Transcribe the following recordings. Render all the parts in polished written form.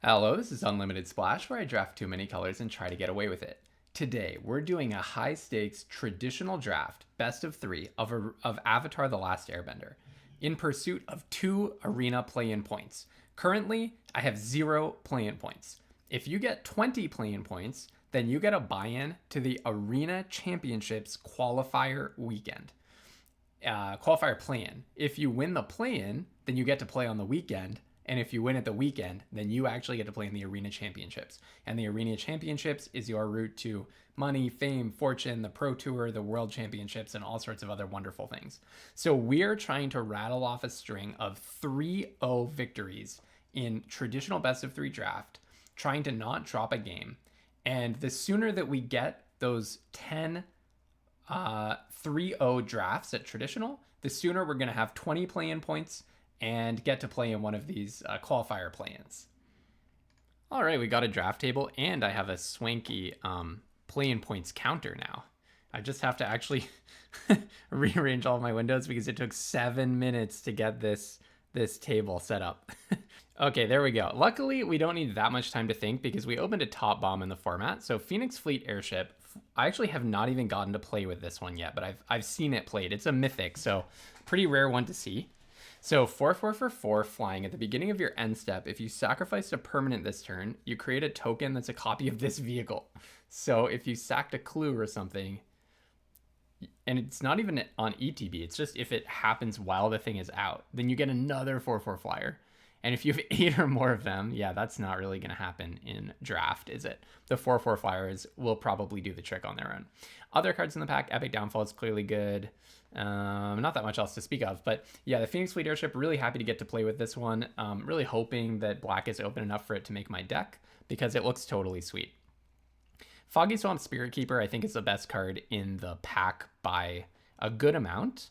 Hello, this is Unlimited Splash, where I draft too many colors and try to get away with it. Today, we're doing a high-stakes traditional draft, best-of-3, of Avatar: The Last Airbender, in pursuit of 2 arena play-in points. Currently, I have 0 play-in points. If you get 20 play-in points, then you get a buy-in to the Arena Championships qualifier weekend. Qualifier play-in. If you win the play-in, then you get to play on the weekend. And if you win at the weekend, then you actually get to play in the Arena Championships. And the Arena Championships is your route to money, fame, fortune, the Pro Tour, the World Championships, and all sorts of other wonderful things. So we're trying to rattle off a string of 3-0 victories in traditional best-of-3 draft, trying to not drop a game. And the sooner that we get those 10 3-0 drafts at traditional, the sooner we're going to have 20 play-in points and get to play in one of these qualifier play-ins. All right, we got a draft table, and I have a swanky play-in points counter now. I just have to actually rearrange all of my windows because it took 7 minutes to get this table set up. Okay, there we go. Luckily, we don't need that much time to think because we opened a top bomb in the format. So Phoenix Fleet Airship, I actually have not even gotten to play with this one yet, but I've seen it played. It's a mythic, so pretty rare one to see. So 4/4 for 4 flying. At the beginning of your end step, if you sacrificed a permanent this turn, you create a token that's a copy of this vehicle. So if you sacked a clue or something, and it's not even on ETB, it's just if it happens while the thing is out, then you get another 4/4 flyer. And if you have 8 or more of them, yeah, that's not really going to happen in draft, is it? The 4/4 flyers will probably do the trick on their own. Other cards in the pack, Epic Downfall is clearly good. Not that much else to speak of, but yeah, the Phoenix Fleet Airship, really happy to get to play with this one. Really hoping that black is open enough for it to make my deck because it looks totally sweet. Foggy Swamp Spirit Keeper, I think, is the best card in the pack by a good amount.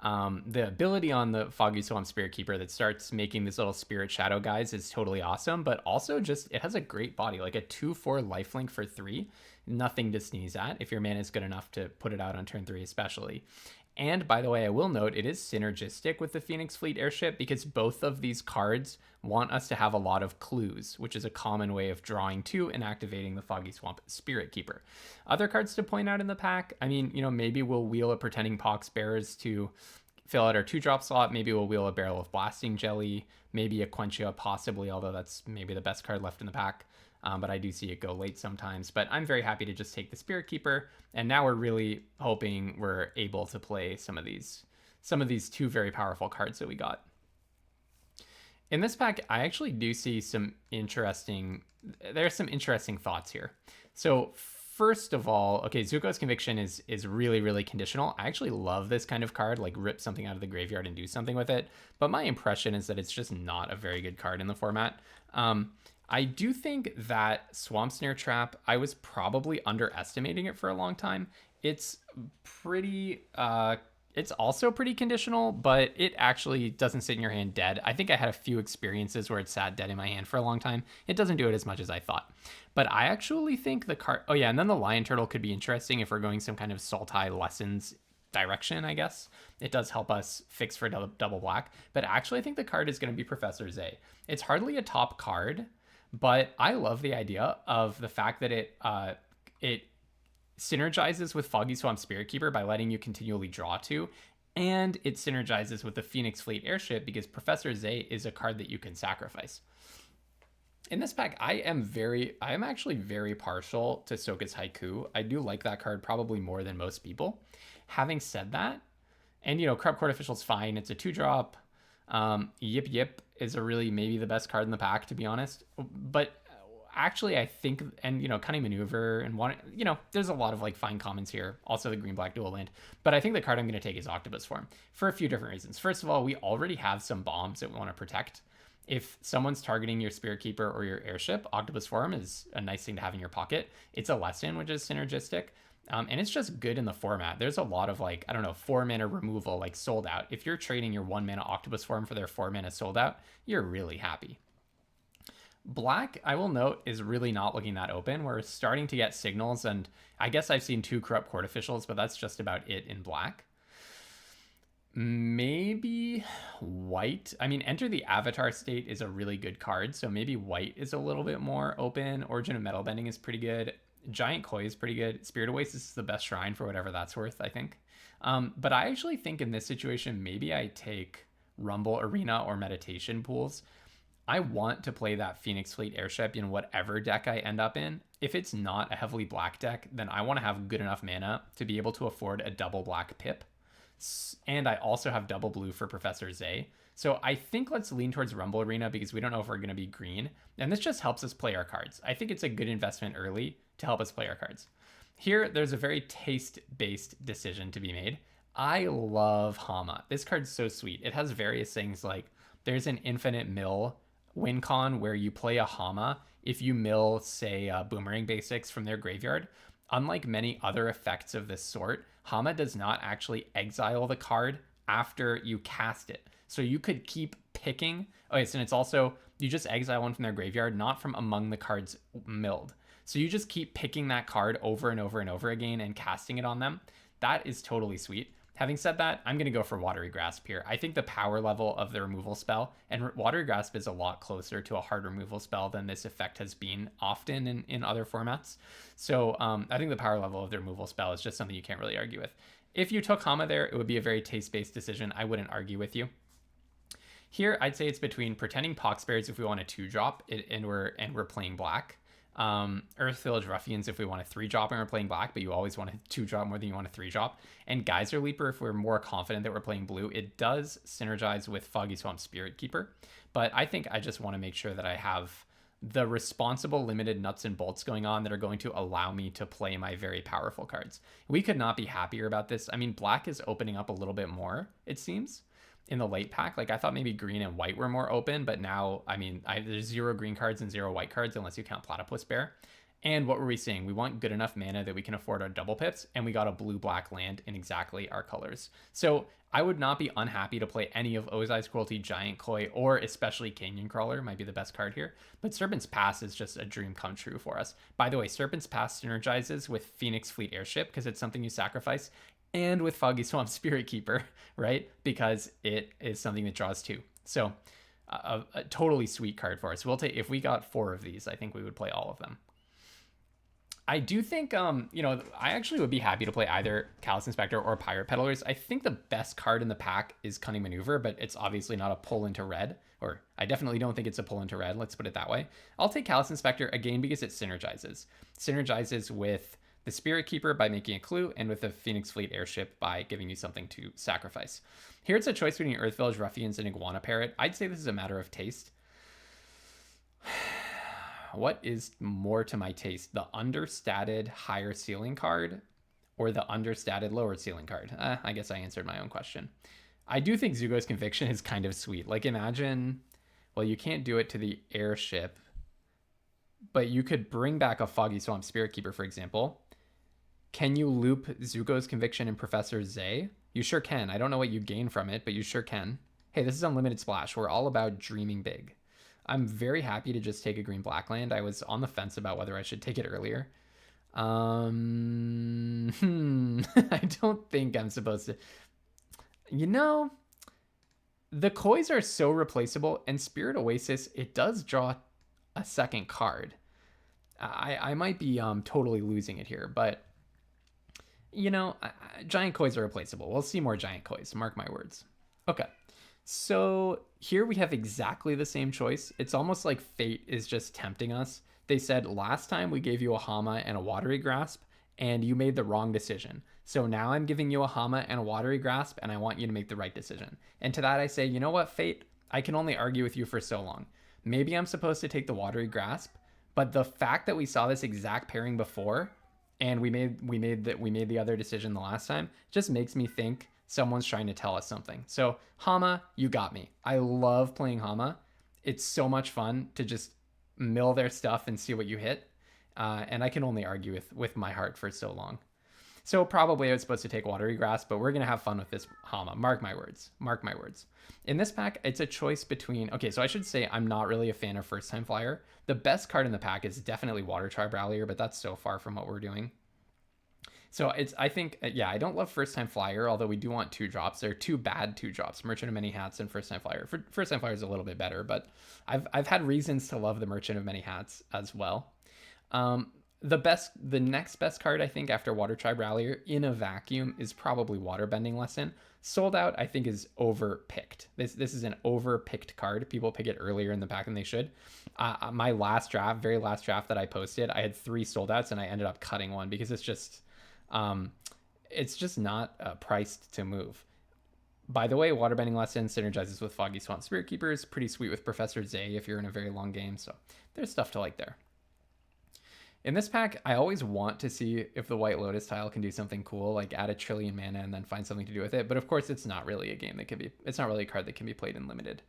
The ability on the Foggy Swamp Spirit Keeper that starts making these little spirit shadow guys is totally awesome, but also just it has a great body, like a 2/4 lifelink for 3. Nothing to sneeze at if your mana is good enough to put it out on turn 3 especially. And by the way, I will note it is synergistic with the Phoenix Fleet Airship because both of these cards want us to have a lot of clues, which is a common way of drawing to and activating the Foggy Swamp Spirit Keeper. Other cards to point out in the pack, I mean, maybe we'll wheel a Pretending Poxbearers to fill out our 2-drop slot. Maybe we'll wheel a Barrel of Blasting Jelly, maybe a Quenchia possibly, although that's maybe the best card left in the pack. But I do see it go late sometimes. But I'm very happy to just take the Spirit Keeper, and now we're really hoping we're able to play some of these 2 very powerful cards that we got. In this pack, I actually do see there's some interesting thoughts here. So first of all, okay, Zuko's Conviction is really, really conditional. I actually love this kind of card, like rip something out of the graveyard and do something with it. But my impression is that it's just not a very good card in the format. I do think that Swamp Snare Trap, I was probably underestimating it for a long time. It's also pretty conditional, but it actually doesn't sit in your hand dead. I think I had a few experiences where it sat dead in my hand for a long time. It doesn't do it as much as I thought. But I actually think the card... Oh yeah, and then the Lion Turtle could be interesting if we're going some kind of Sultai Lessons direction, I guess. It does help us fix for double black. But actually, I think the card is going to be Professor Zay. It's hardly a top card, but I love the idea of the fact that it synergizes with Foggy Swamp Spirit Keeper by letting you continually draw 2, and it synergizes with the Phoenix Fleet Airship because Professor Zay is a card that you can sacrifice. In this pack, I am actually very partial to Sokka's Haiku. I do like that card probably more than most people. Having said that, and Corrupt Court Official's fine. It's a 2-drop. Yip Yip is maybe the best card in the pack, to be honest. But actually, I think, and Cunning Maneuver and there's a lot of fine commons here. Also the green-black dual land. But I think the card I'm going to take is Octopus Form for a few different reasons. First of all, we already have some bombs that we want to protect. If someone's targeting your Spirit Keeper or your Airship, Octopus Form is a nice thing to have in your pocket. It's a lesson, which is synergistic. And it's just good in the format. There's a lot of 4-mana removal, Sold Out. If you're trading your 1-mana Octopus Form for their 4-mana Sold Out, you're really happy. Black, I will note, is really not looking that open. We're starting to get signals, and I guess I've seen 2 Corrupt Court Officials, but that's just about it in black. Maybe white. I mean, Enter the Avatar State is a really good card, so maybe white is a little bit more open. Origin of Metal Bending is pretty good. Giant Koi is pretty good. Spirit Oasis is the best shrine for whatever that's worth, I think. But I actually think in this situation, maybe I take Rumble Arena or Meditation Pools. I want to play that Phoenix Fleet Airship in whatever deck I end up in. If it's not a heavily black deck, then I want to have good enough mana to be able to afford a double black pip. And I also have double blue for Professor Zay. So I think let's lean towards Rumble Arena because we don't know if we're going to be green. And this just helps us play our cards. I think it's a good investment early to help us play our cards. Here, there's a very taste-based decision to be made. I love Hama. This card's so sweet. It has various things like there's an infinite mill win con where you play a Hama if you mill, say, Boomerang Basics from their graveyard. Unlike many other effects of this sort, Hama does not actually exile the card after you cast it. So you could keep picking. Okay, so it's also, you just exile one from their graveyard, not from among the cards milled. So you just keep picking that card over and over and over again and casting it on them. That is totally sweet. Having said that, I'm going to go for Watery Grasp here. I think the power level of the removal spell, and Watery Grasp is a lot closer to a hard removal spell than this effect has been often in other formats. So I think the power level of the removal spell is just something you can't really argue with. If you took Hama there, it would be a very taste-based decision. I wouldn't argue with you. Here, I'd say it's between Pretending Poxbears if we want a 2-drop and we're playing black. Earth Village Ruffians if we want a 3-drop and we're playing black, but you always want a 2-drop more than you want a 3-drop. And Geyser Leaper if we're more confident that we're playing blue. It does synergize with Foggy Swamp Spirit Keeper, but I think I just want to make sure that I have the responsible limited nuts and bolts going on that are going to allow me to play my very powerful cards. We could not be happier about this. I mean, black is opening up a little bit more, it seems, in the late pack. Like I thought maybe green and white were more open, but now, I mean, there's 0 green cards and 0 white cards unless you count Platypus Bear. And what were we saying? We want good enough mana that we can afford our double pips, and we got a blue-black land in exactly our colors. So I would not be unhappy to play any of Ozai's Cruelty, Giant Koi, or especially Canyon Crawler might be the best card here. But Serpent's Pass is just a dream come true for us. By the way, Serpent's Pass synergizes with Phoenix Fleet Airship because it's something you sacrifice, and with Foggy Swamp Spirit Keeper, right? Because it is something that draws 2. So a totally sweet card for us. We'll take, if we got 4 of these, I think we would play all of them. I do think, you know, I actually would be happy to play either Callous Inspector or Pirate Peddlers. I think the best card in the pack is Cunning Maneuver, but it's obviously not a pull into red, or I definitely don't think it's a pull into red. Let's put it that way. I'll take Callous Inspector again because it synergizes. Synergizes with the Spirit Keeper by making a clue, and with the Phoenix Fleet Airship by giving you something to sacrifice. Here it's a choice between Earth Village Ruffians and Iguana Parrot. I'd say this is a matter of taste. What is more to my taste? The understated higher ceiling card or the understated lower ceiling card? I guess I answered my own question. I do think Zugo's Conviction is kind of sweet. Like imagine, well, you can't do it to the airship, but you could bring back a Foggy Swamp Spirit Keeper, for example. Can you loop Zugo's Conviction and Professor Zay? You sure can. I don't know what you gain from it, but you sure can. Hey, this is Unlimited Splash. We're all about dreaming big. I'm very happy to just take a green-black land. I was on the fence about whether I should take it earlier. I don't think I'm supposed to. You know, the Kois are so replaceable, and Spirit Oasis, it does draw a second card. I might be totally losing it here, but you know, Giant Kois are replaceable. We'll see more Giant Kois, mark my words. Okay. So here we have exactly the same choice. It's almost like fate is just tempting us. They said last time we gave you a Hama and a Watery Grasp and you made the wrong decision. So now I'm giving you a Hama and a Watery Grasp and I want you to make the right decision. And to that I say, you know what, fate? I can only argue with you for so long. Maybe I'm supposed to take the Watery Grasp, but the fact that we saw this exact pairing before and we made the other decision the last time just makes me think someone's trying to tell us something. So Hama, you got me. I love playing Hama. It's so much fun to just mill their stuff and see what you hit. And I can only argue with my heart for so long. So probably I was supposed to take Watery Grasp, but we're going to have fun with this Hama. Mark my words. Mark my words. In this pack, it's a choice between... Okay, so I should say I'm not really a fan of First Time Flyer. The best card in the pack is definitely Water Tribe Rallier, but that's so far from what we're doing. So I think, yeah, I don't love first time flyer, although we do want 2 drops. There are 2 bad 2 drops, Merchant of Many Hats and first time flyer. First time flyer is a little bit better, but I've had reasons to love the Merchant of Many Hats as well. The next best card, I think, after Water Tribe Rallier in a vacuum is probably Waterbending Lesson. Sold Out, I think, is overpicked. This is an overpicked card. People pick it earlier in the pack than they should. My last draft, very last draft that I posted, I had 3 sold outs and I ended up cutting one because it's just not priced to move. By the way, Waterbending Lesson synergizes with Foggy Swamp Spirit Keepers. Pretty sweet with Professor Zay if you're in a very long game. So there's stuff to like there. In this pack, I always want to see if the White Lotus tile can do something cool, like add a trillion mana and then find something to do with it. But of course, it's not really a game that can be, it's not really a card that can be played in limited.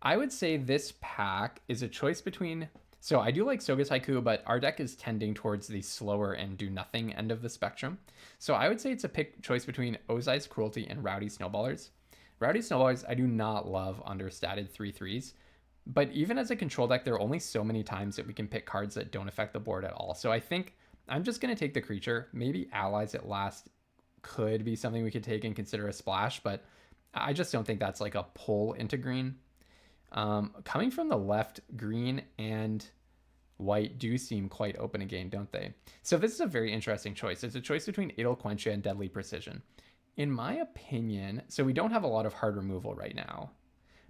I would say this pack is a choice between, so I do like Soga's Haiku, but our deck is tending towards the slower and do nothing end of the spectrum. So I would say it's a choice between Ozai's Cruelty and Rowdy Snowballers. Rowdy Snowballers, I do not love understated 3/3s. But even as a control deck, there are only so many times that we can pick cards that don't affect the board at all. So I think I'm just going to take the creature. Maybe Allies at Last could be something we could take and consider a splash, but I just don't think that's like a pull into green. Coming from the left, green and white do seem quite open again, don't they? So this is a very interesting choice. It's a choice between Idle Quencha and Deadly Precision. In my opinion, so we don't have a lot of hard removal right now.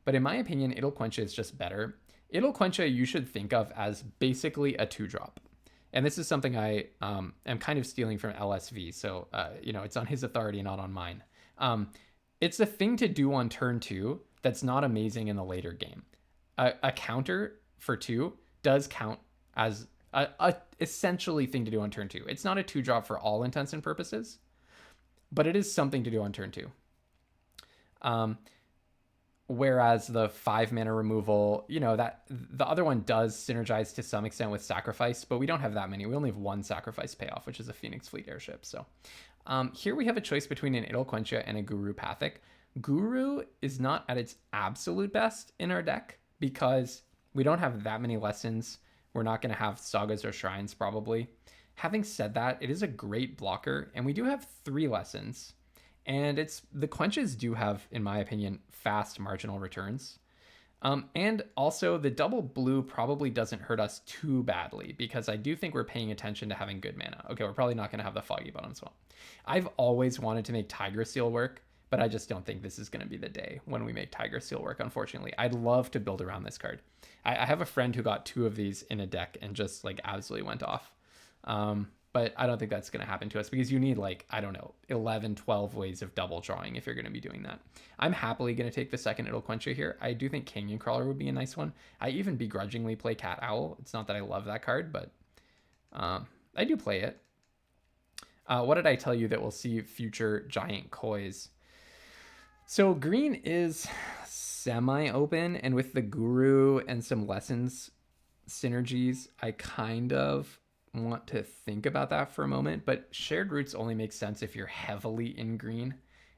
But in my opinion, Idle Quencha is just better. Idle Quencha you should think of as basically a 2-drop. And this is something I am kind of stealing from LSV. So, it's on his authority, not on mine. It's a thing to do on turn 2 that's not amazing in the later game. A counter for 2 does count as a essentially thing to do on turn 2. It's not a 2-drop for all intents and purposes, but it is something to do on turn 2. Whereas the 5 mana removal, that the other one does synergize to some extent with sacrifice, but we don't have that many. We only have 1 sacrifice payoff, which is a Phoenix Fleet airship. So here we have a choice between an Idle Quencha and a Guru Pathic. Guru is not at its absolute best in our deck because we don't have that many lessons. We're not going to have sagas or shrines probably. Having said that, it is a great blocker, and we do have 3 lessons. And the Quenches do have, in my opinion, fast marginal returns. And also the double blue probably doesn't hurt us too badly because I do think we're paying attention to having good mana. Okay, we're probably not going to have the Foggy Bottom Swamp. I've always wanted to make Tiger Seal work, but I just don't think this is going to be the day when we make Tiger Seal work, unfortunately. I'd love to build around this card. I have a friend who got 2 of these in a deck and just like absolutely went off. But I don't think that's going to happen to us because you need 11, 12 ways of double drawing if you're going to be doing that. I'm happily going to take the second Idle Quencha here. I do think Canyon Crawler would be a nice one. I even begrudgingly play Cat Owl. It's not that I love that card, but I do play it. What did I tell you that we'll see future Giant Kois? So green is semi-open, and with the Guru and some lessons synergies, I kind of want to think about that for a moment, but Shared Roots only makes sense if you're heavily in green,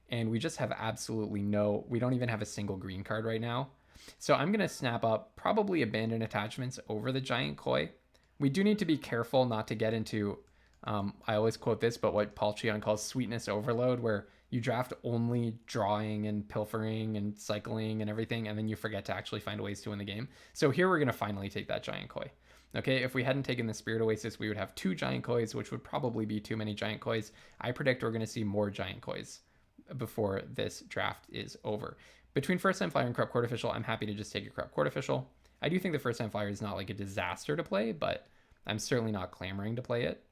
and we just have we don't even have a single green card right now. So I'm going to snap up probably Abandoned Attachments over the Giant Koi. We do need to be careful not to get into, I always quote this, but what Paul Cheon calls sweetness overload, where you draft only drawing and pilfering and cycling and everything, and then you forget to actually find ways to win the game. So here we're going to finally take that Giant Koi. Okay, if we hadn't taken the Spirit Oasis, we would have 2 Giant Kois, which would probably be too many Giant Kois. I predict we're going to see more Giant Kois before this draft is over. Between First Time Flyer and Corrupt Court Official, I'm happy to just take a Corrupt Court Official. I do think the First Time Flyer is not like a disaster to play, but I'm certainly not clamoring to play it.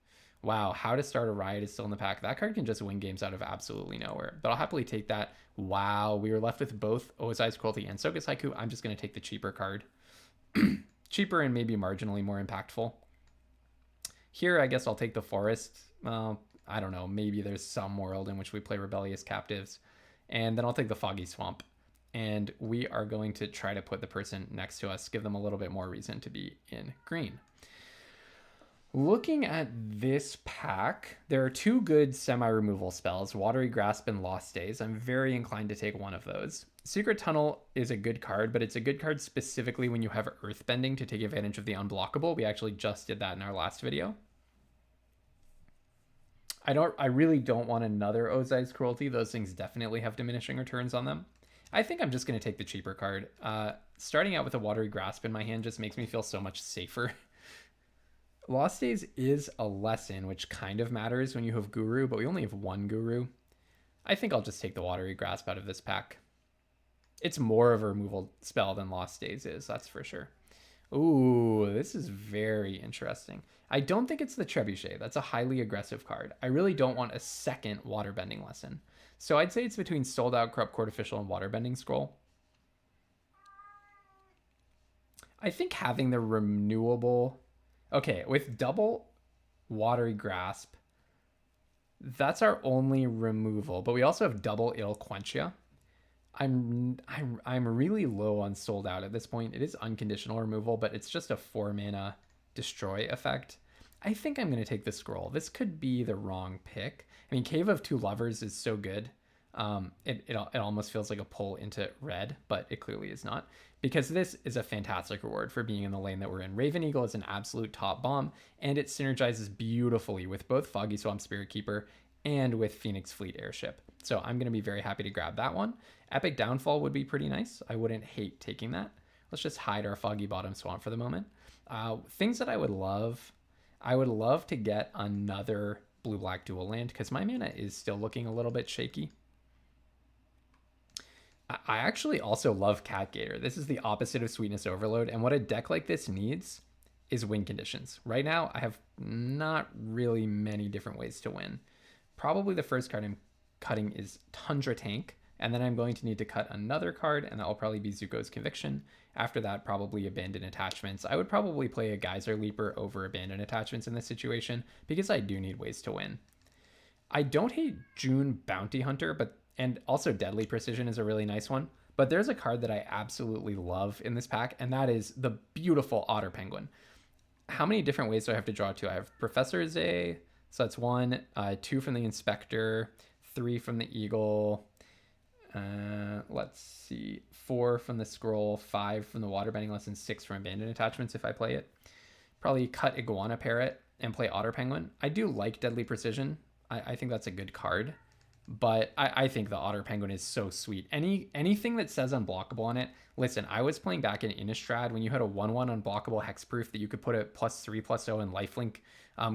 Wow, How to Start a Riot is still in the pack. That card can just win games out of absolutely nowhere, but I'll happily take that. Wow, we were left with both Ozai's Cruelty and Soga's Haiku. I'm just going to take the cheaper card. Cheaper and maybe marginally more impactful. Here, I guess I'll take the Forest. I don't know. Maybe there's some world in which we play Rebellious Captives. And then I'll take the Foggy Swamp. And we are going to try to put the person next to us, give them a little bit more reason to be in green. Looking at this pack, there are 2 good semi-removal spells, Watery Grasp and Lost Days. I'm very inclined to take one of those. Secret Tunnel is a good card, but it's a good card specifically when you have Earthbending to take advantage of the unblockable. We actually just did that in our last video. I really don't want another Ozai's Cruelty. Those things definitely have diminishing returns on them. I think I'm just going to take the cheaper card. Starting out with a Watery Grasp in my hand just makes me feel so much safer. Lost Days is a lesson, which kind of matters when you have Guru, but we only have one Guru. I think I'll just take the Watery Grasp out of this pack. It's more of a removal spell than Lost Days is, that's for sure. Ooh, this is very interesting. I don't think it's the Trebuchet. That's a highly aggressive card. I really don't want a second Waterbending lesson. So I'd say it's between Sold Out, Corrupt Court Official, and Waterbending Scroll. I think having the renewable... Okay, with double Watery Grasp, that's our only removal. But we also have double Ill Quenchia. I'm really low on Sold Out at this point. It is unconditional removal, but it's just a 4-mana destroy effect. I think I'm going to take the scroll. This could be the wrong pick. I mean, Cave of Two Lovers is so good. It almost feels like a pull into red, but it clearly is not, because this is a fantastic reward for being in the lane that we're in. Raven Eagle is an absolute top bomb, and it synergizes beautifully with both Foggy Swamp Spirit Keeper and with Phoenix Fleet Airship. So I'm going to be very happy to grab that one. Epic Downfall would be pretty nice. I wouldn't hate taking that. Let's just hide our Foggy Bottom Swamp for the moment. Things that I would love to get another blue-black dual land, because my mana is still looking a little bit shaky. I actually also love Cat Gator. This is the opposite of Sweetness Overload, and what a deck like this needs is win conditions. Right now, I have not really many different ways to win. Probably the first card I'm cutting is Tundra Tank, and then I'm going to need to cut another card, and that will probably be Zuko's Conviction. After that, probably Abandoned Attachments. I would probably play a Geyser Leaper over Abandoned Attachments in this situation, because I do need ways to win. I don't hate June Bounty Hunter, and also Deadly Precision is a really nice one. But there's a card that I absolutely love in this pack, and that is the beautiful Otter Penguin. How many different ways do I have to draw to? I have Professor Zay, so that's 1, 2 from the Inspector, 3 from the Eagle, let's see, 4 from the Scroll, 5 from the Waterbending Lesson, 6 from Abandoned Attachments if I play it. Probably cut Iguana Parrot and play Otter Penguin. I do like Deadly Precision. I think that's a good card. But I think the Otter Penguin is so sweet. Anything that says unblockable on it. Listen, I was playing back in Innistrad when you had a 1/1 unblockable hexproof that you could put a +3/+0 and lifelink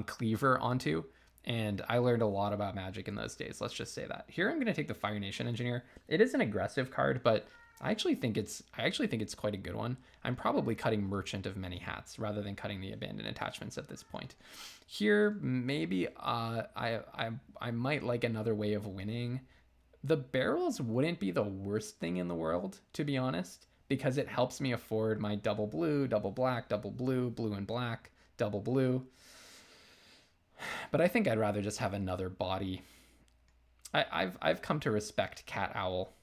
cleaver onto. And I learned a lot about Magic in those days. Let's just say that. Here I'm going to take the Fire Nation Engineer. It is an aggressive card, but I actually think it's quite a good one. I'm probably cutting Merchant of Many Hats rather than cutting the Abandoned Attachments at this point. Here, maybe I might like another way of winning. The barrels wouldn't be the worst thing in the world, to be honest, because it helps me afford my double blue, double black, double blue, blue and black, double blue. But I think I'd rather just have another body. I've come to respect Cat Owl.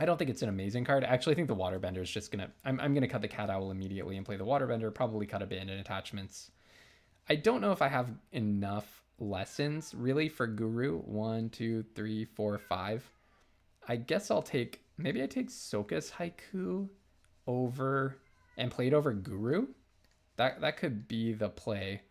I don't think it's an amazing card. I actually think the Waterbender is just gonna... I'm gonna cut the Cat Owl immediately and play the Waterbender, probably cut Abandoned Attachments. I don't know if I have enough lessons, really, for Guru. 1, 2, 3, 4, 5. I guess I'll take... Maybe I take Soka's Haiku over... and play it over Guru? That could be the play.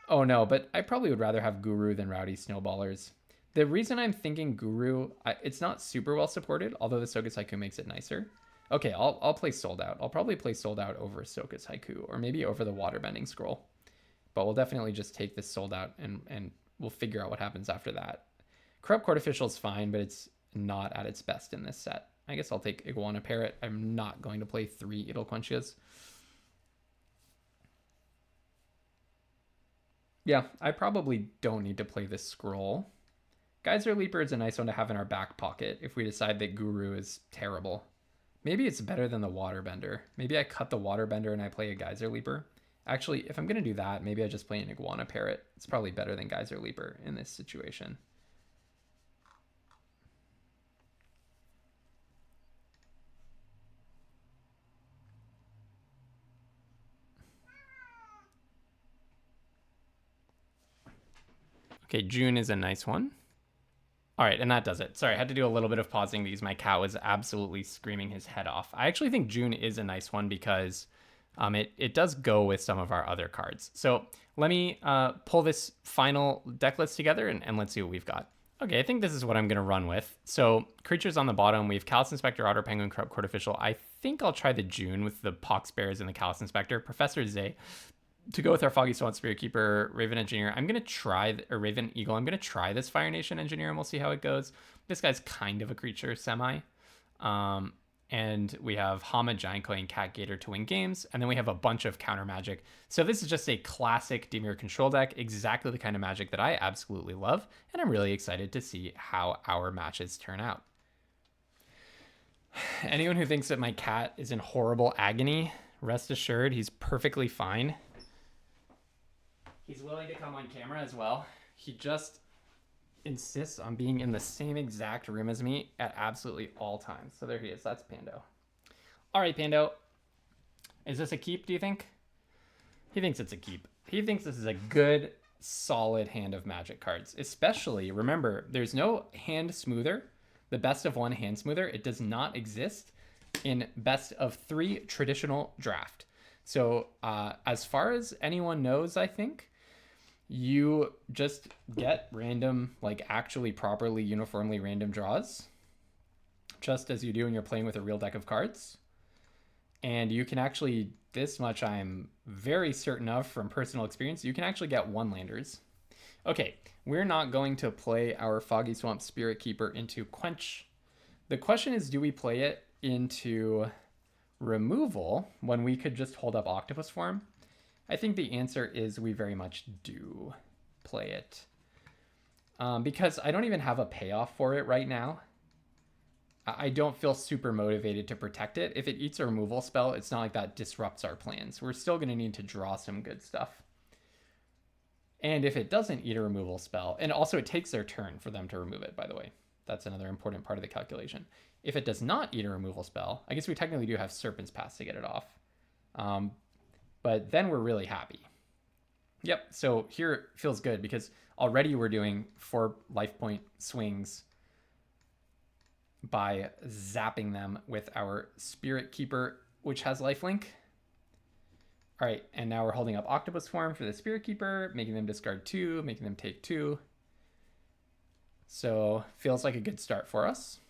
Oh no, but I probably would rather have Guru than Rowdy Snowballers. The reason I'm thinking Guru, it's not super well supported, although the Soka's Haiku makes it nicer. Okay, I'll play Sold Out. I'll probably play Sold Out over Soka's Haiku, or maybe over the Waterbending Scroll. But we'll definitely just take this Sold Out, and we'll figure out what happens after that. Corrupt Court Official is fine, but it's not at its best in this set. I guess I'll take Iguana Parrot. I'm not going to play 3 Idle Quenchias. Yeah, I probably don't need to play this Scroll. Geyser Leaper is a nice one to have in our back pocket if we decide that Guru is terrible. Maybe it's better than the Waterbender. Maybe I cut the Waterbender and I play a Geyser Leaper. Actually, if I'm going to do that, maybe I just play an Iguana Parrot. It's probably better than Geyser Leaper in this situation. Okay, June is a nice one. All right, and that does it. Sorry, I had to do a little bit of pausing these. My cat was absolutely screaming his head off. I actually think June is a nice one because it does go with some of our other cards. So let me pull this final deck list together and let's see what we've got. Okay, I think this is what I'm going to run with. So creatures on the bottom, we have Callous Inspector, Otter, Penguin, Corrupt Court Official. I think I'll try the June with the Pox Bears and the Callous Inspector. Professor Zay. To go with our Foggy Swamp Spirit Keeper, Raven Engineer, I'm going to try, or Raven Eagle, I'm going to try this Fire Nation Engineer and we'll see how it goes. This guy's kind of a creature, semi. And we have Hama, Giant Koi, and Cat Gator to win games. And then we have a bunch of counter magic. So this is just a classic dimir control deck, exactly the kind of magic that I absolutely love. And I'm really excited to see how our matches turn out. Anyone who thinks that my cat is in horrible agony, rest assured he's perfectly fine. He's willing to come on camera as well. He just insists on being in the same exact room as me at absolutely all times. So there he is. That's Pando. All right, Pando. Is this a keep, do you think? He thinks it's a keep. He thinks this is a good, solid hand of magic cards. Especially, remember, there's no hand smoother. The best of one hand smoother. It does not exist in best of 3 traditional draft. So as far as anyone knows, I think, you just get random, like actually properly uniformly random draws, just as you do when you're playing with a real deck of cards. And you can actually, this much I'm very certain of from personal experience, you can actually get 1-landers. Okay, we're not going to play our Foggy Swamp Spirit Keeper into Quench. The question is, do we play it into removal when we could just hold up Octopus Form? I think the answer is we very much do play it. Because I don't even have a payoff for it right now. I don't feel super motivated to protect it. If it eats a removal spell, it's not like that disrupts our plans. We're still going to need to draw some good stuff. And if it doesn't eat a removal spell, and also it takes their turn for them to remove it, by the way. That's another important part of the calculation. If it does not eat a removal spell, I guess we technically do have Serpent's Pass to get it off. But then we're really happy. Yep, so here it feels good because already we're doing 4 life point swings by zapping them with our Spirit Keeper, which has lifelink. All right, and now we're holding up Octopus Form for the Spirit Keeper, making them discard 2, making them take 2. So feels like a good start for us.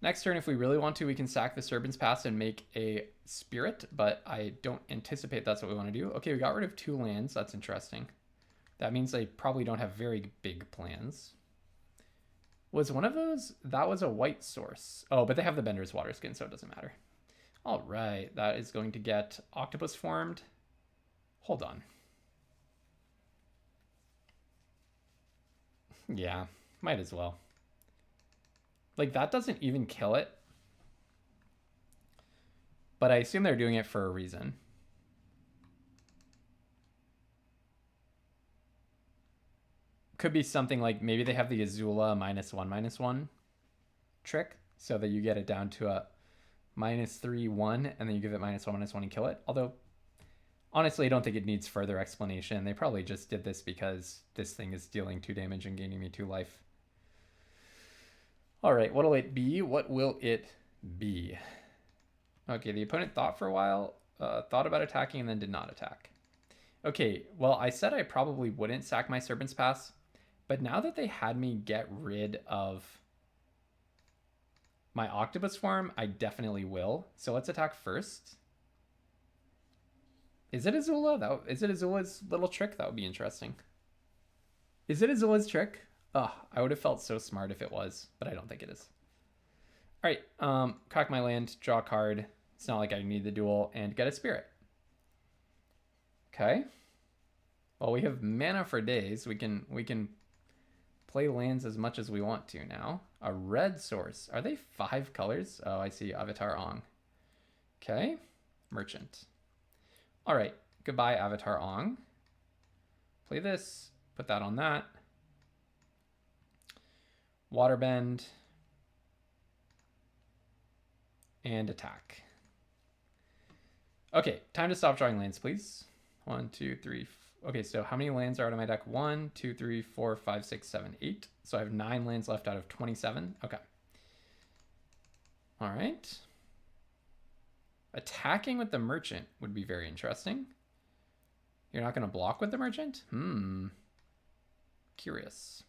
Next turn, if we really want to, we can sack the Serpent's Pass and make a Spirit, but I don't anticipate that's what we want to do. Okay, we got rid of 2 lands. That's interesting. That means they probably don't have very big plans. Was one of those? That was a white source. Oh, but they have the Bender's Water Skin, so it doesn't matter. All right, that is going to get Octopus formed. Hold on. Yeah, might as well. Like, that doesn't even kill it. But I assume they're doing it for a reason. Could be something like maybe they have the Azula -1/-1 trick so that you get it down to a -3/1 and then you give it -1/-1 and kill it. Although, honestly, I don't think it needs further explanation. They probably just did this because this thing is dealing 2 damage and gaining me 2 life. All right, what'll it be? What will it be? Okay, the opponent thought for a while, thought about attacking and then did not attack. Okay, well, I said I probably wouldn't sack my Serpent's Pass, but now that they had me get rid of my Octopus form, I definitely will. So let's attack first. Is it Azula? Is it Azula's little trick? That would be interesting. Is it Azula's trick? Oh, I would have felt so smart if it was, but I don't think it is. All right, crack my land, draw a card. It's not like I need the duel, and get a Spirit. Okay. Well, we have mana for days. We can play lands as much as we want to now. A red source. Are they 5 colors? Oh, I see. Avatar Ong. Okay. Merchant. All right. Goodbye, Avatar Ong. Play this. Put that on that. Waterbend. And attack. Okay. Time to stop drawing lands, please. 1, 2, 3. Okay, so how many lands are out of my deck? 1, 2, 3, 4, 5, 6, 7, 8. So I have 9 lands left out of 27. Okay. All right. Attacking with the merchant would be very interesting. You're not going to block with the merchant? Curious.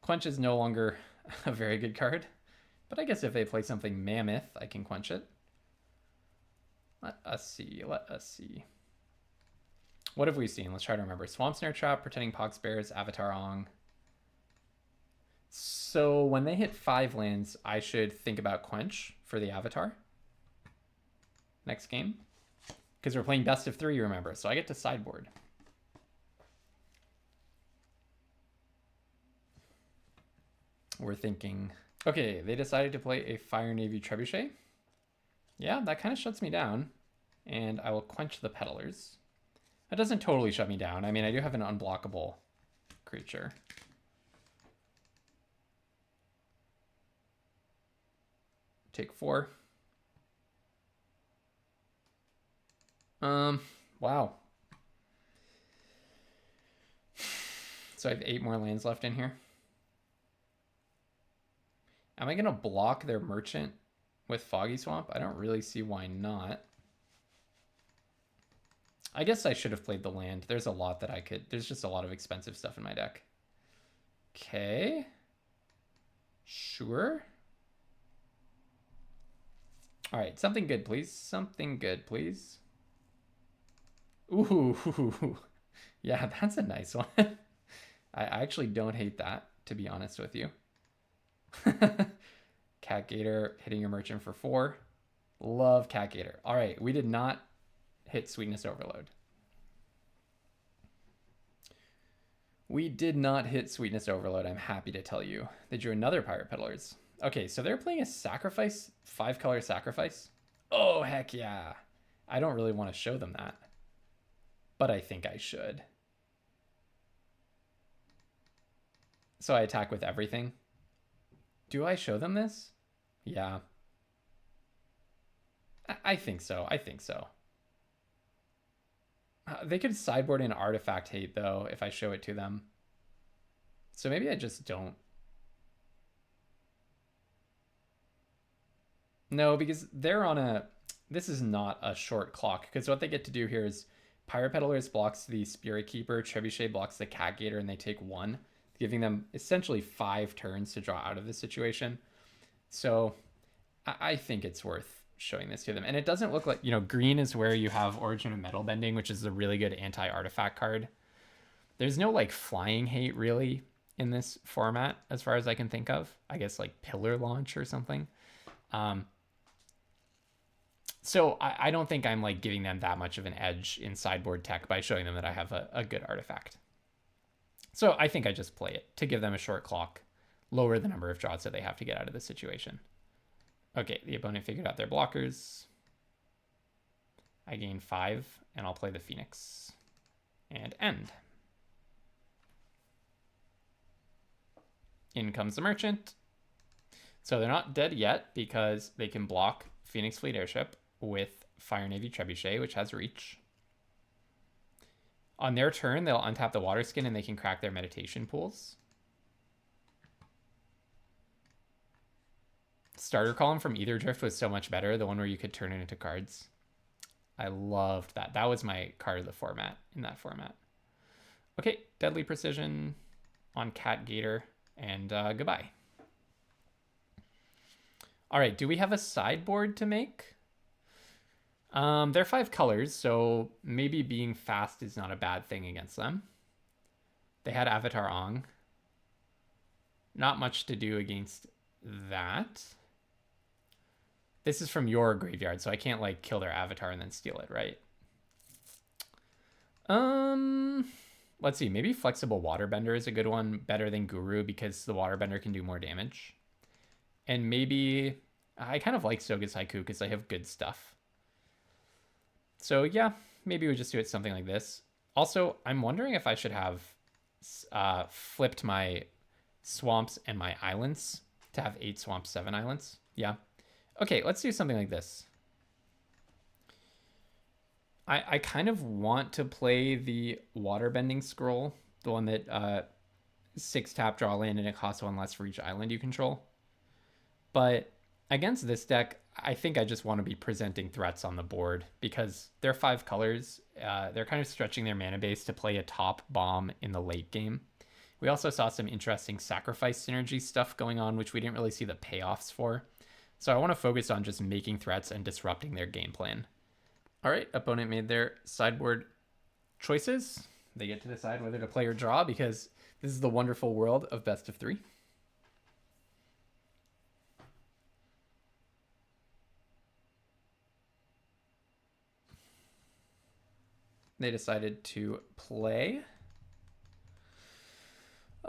Quench is no longer a very good card, but I guess if they play something mammoth, I can quench it. Let us see. What have we seen? Let's try to remember. Swamp Snare Trap, Pretending Poxbears, Avatar Ong. So when they hit 5 lands, I should think about Quench for the Avatar next game. Because we're playing best of 3, remember. So I get to sideboard. We're thinking, okay, they decided to play a Fire Navy Trebuchet. Yeah, that kind of shuts me down. And I will quench the Peddlers. That doesn't totally shut me down. I mean, I do have an unblockable creature. Take 4. Wow. So I have 8 more lands left in here. Am I going to block their merchant with Foggy Swamp? I don't really see why not. I guess I should have played the land. There's a lot that I could... There's just a lot of expensive stuff in my deck. Okay. Sure. All right, something good, please. Something good, please. Ooh. Yeah, that's a nice one. I actually don't hate that, to be honest with you. Cat Gator hitting your merchant for 4. Love Cat Gator. All right, we did not hit Sweetness Overload. We did not hit Sweetness Overload, I'm happy to tell you. They drew another Pirate Peddlers. Okay, so they're playing a sacrifice, 5-color sacrifice. Oh, heck yeah. I don't really want to show them that, but I think I should. So I attack with everything. Do I show them this? Yeah. I think so. I think so. They could sideboard in Artifact Hate, though, if I show it to them. So maybe I just don't. No, because they're on a... This is not a short clock, because what they get to do here is Pirate Peddlers blocks the Spirit Keeper, Trebuchet blocks the Cat Gator, and they take 1, giving them essentially 5 turns to draw out of this situation. So I think it's worth showing this to them. And it doesn't look like, you know, green is where you have Origin of Metal Bending, which is a really good anti-artifact card. There's no like flying hate really in this format as far as I can think of. I guess like Pillar Launch or something. So I don't think I'm like giving them that much of an edge in sideboard tech by showing them that I have a good artifact. So I think I just play it to give them a short clock, lower the number of draws that they have to get out of the situation. Okay, the opponent figured out their blockers. I gain 5, and I'll play the Phoenix. And end. In comes the merchant. So they're not dead yet because they can block Phoenix Fleet Airship with Fire Navy Trebuchet, which has reach. On their turn, they'll untap the Water Skin and they can crack their meditation pools. Starter column from Either Drift was so much better, the one where you could turn it into cards. I loved that. That was my card of the format in that format. Okay, Deadly Precision on Cat Gator, and goodbye. All right, do we have a sideboard to make? They're 5 colors, so maybe being fast is not a bad thing against them. They had Avatar Ong. Not much to do against that. This is from your graveyard, so I can't like kill their Avatar and then steal it, right? Let's see, maybe Flexible Waterbender is a good one, better than Guru because the Waterbender can do more damage. And maybe I kind of like Soga's Haiku because I have good stuff. So yeah, maybe we just do it something like this. Also, I'm wondering if I should have flipped my swamps and my islands to have 8 swamps, 7 islands. Yeah. Okay, let's do something like this. I kind of want to play the Waterbending Scroll, the one that 6 tap, draw land, and it costs 1 less for each island you control. But against this deck, I think I just want to be presenting threats on the board because they're 5 colors. They're kind of stretching their mana base to play a top bomb in the late game. We also saw some interesting sacrifice synergy stuff going on, which we didn't really see the payoffs for. So I want to focus on just making threats and disrupting their game plan. All right, opponent made their sideboard choices. They get to decide whether to play or draw because this is the wonderful world of best of 3. They decided to play.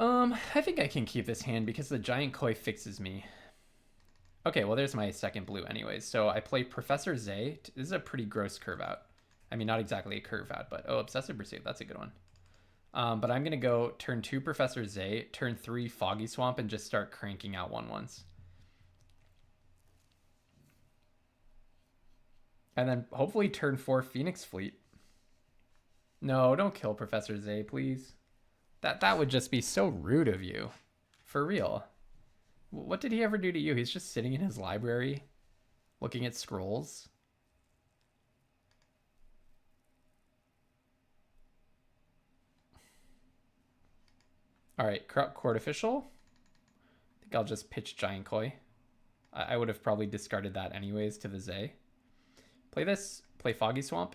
I think I can keep this hand because the giant koi fixes me. Okay, well, there's my second blue anyways. So I play Professor Zay. This is a pretty gross curve out. I mean, not exactly a curve out, but oh, Obsessive Pursuit. That's a good one. But I'm going to go turn 2 Professor Zay, turn 3 Foggy Swamp, and just start cranking out 1/1s. And then hopefully turn 4 Phoenix Fleet. No, don't kill Professor Zay, please. That would just be so rude of you. For real. What did he ever do to you? He's just sitting in his library looking at scrolls. All right, Corrupt Court Official. I think I'll just pitch Giant Koi. I would have probably discarded that anyways to the Zay. Play this, play Foggy Swamp.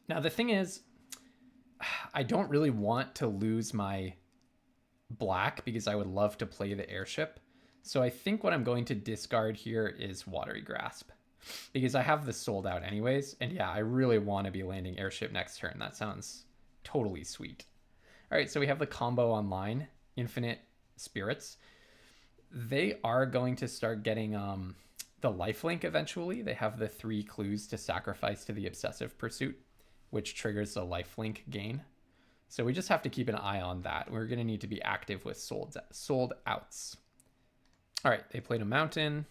Now the thing is, I don't really want to lose my black because I would love to play the airship. So I think what I'm going to discard here is Watery Grasp because I have this sold out anyways. And yeah, I really want to be landing airship next turn. That sounds totally sweet. All right, so we have the combo online, Infinite Spirits. They are going to start getting the lifelink eventually. They have the 3 clues to sacrifice to the Obsessive Pursuit, which triggers the lifelink gain. So we just have to keep an eye on that. We're going to need to be active with sold outs. All right, they played a mountain.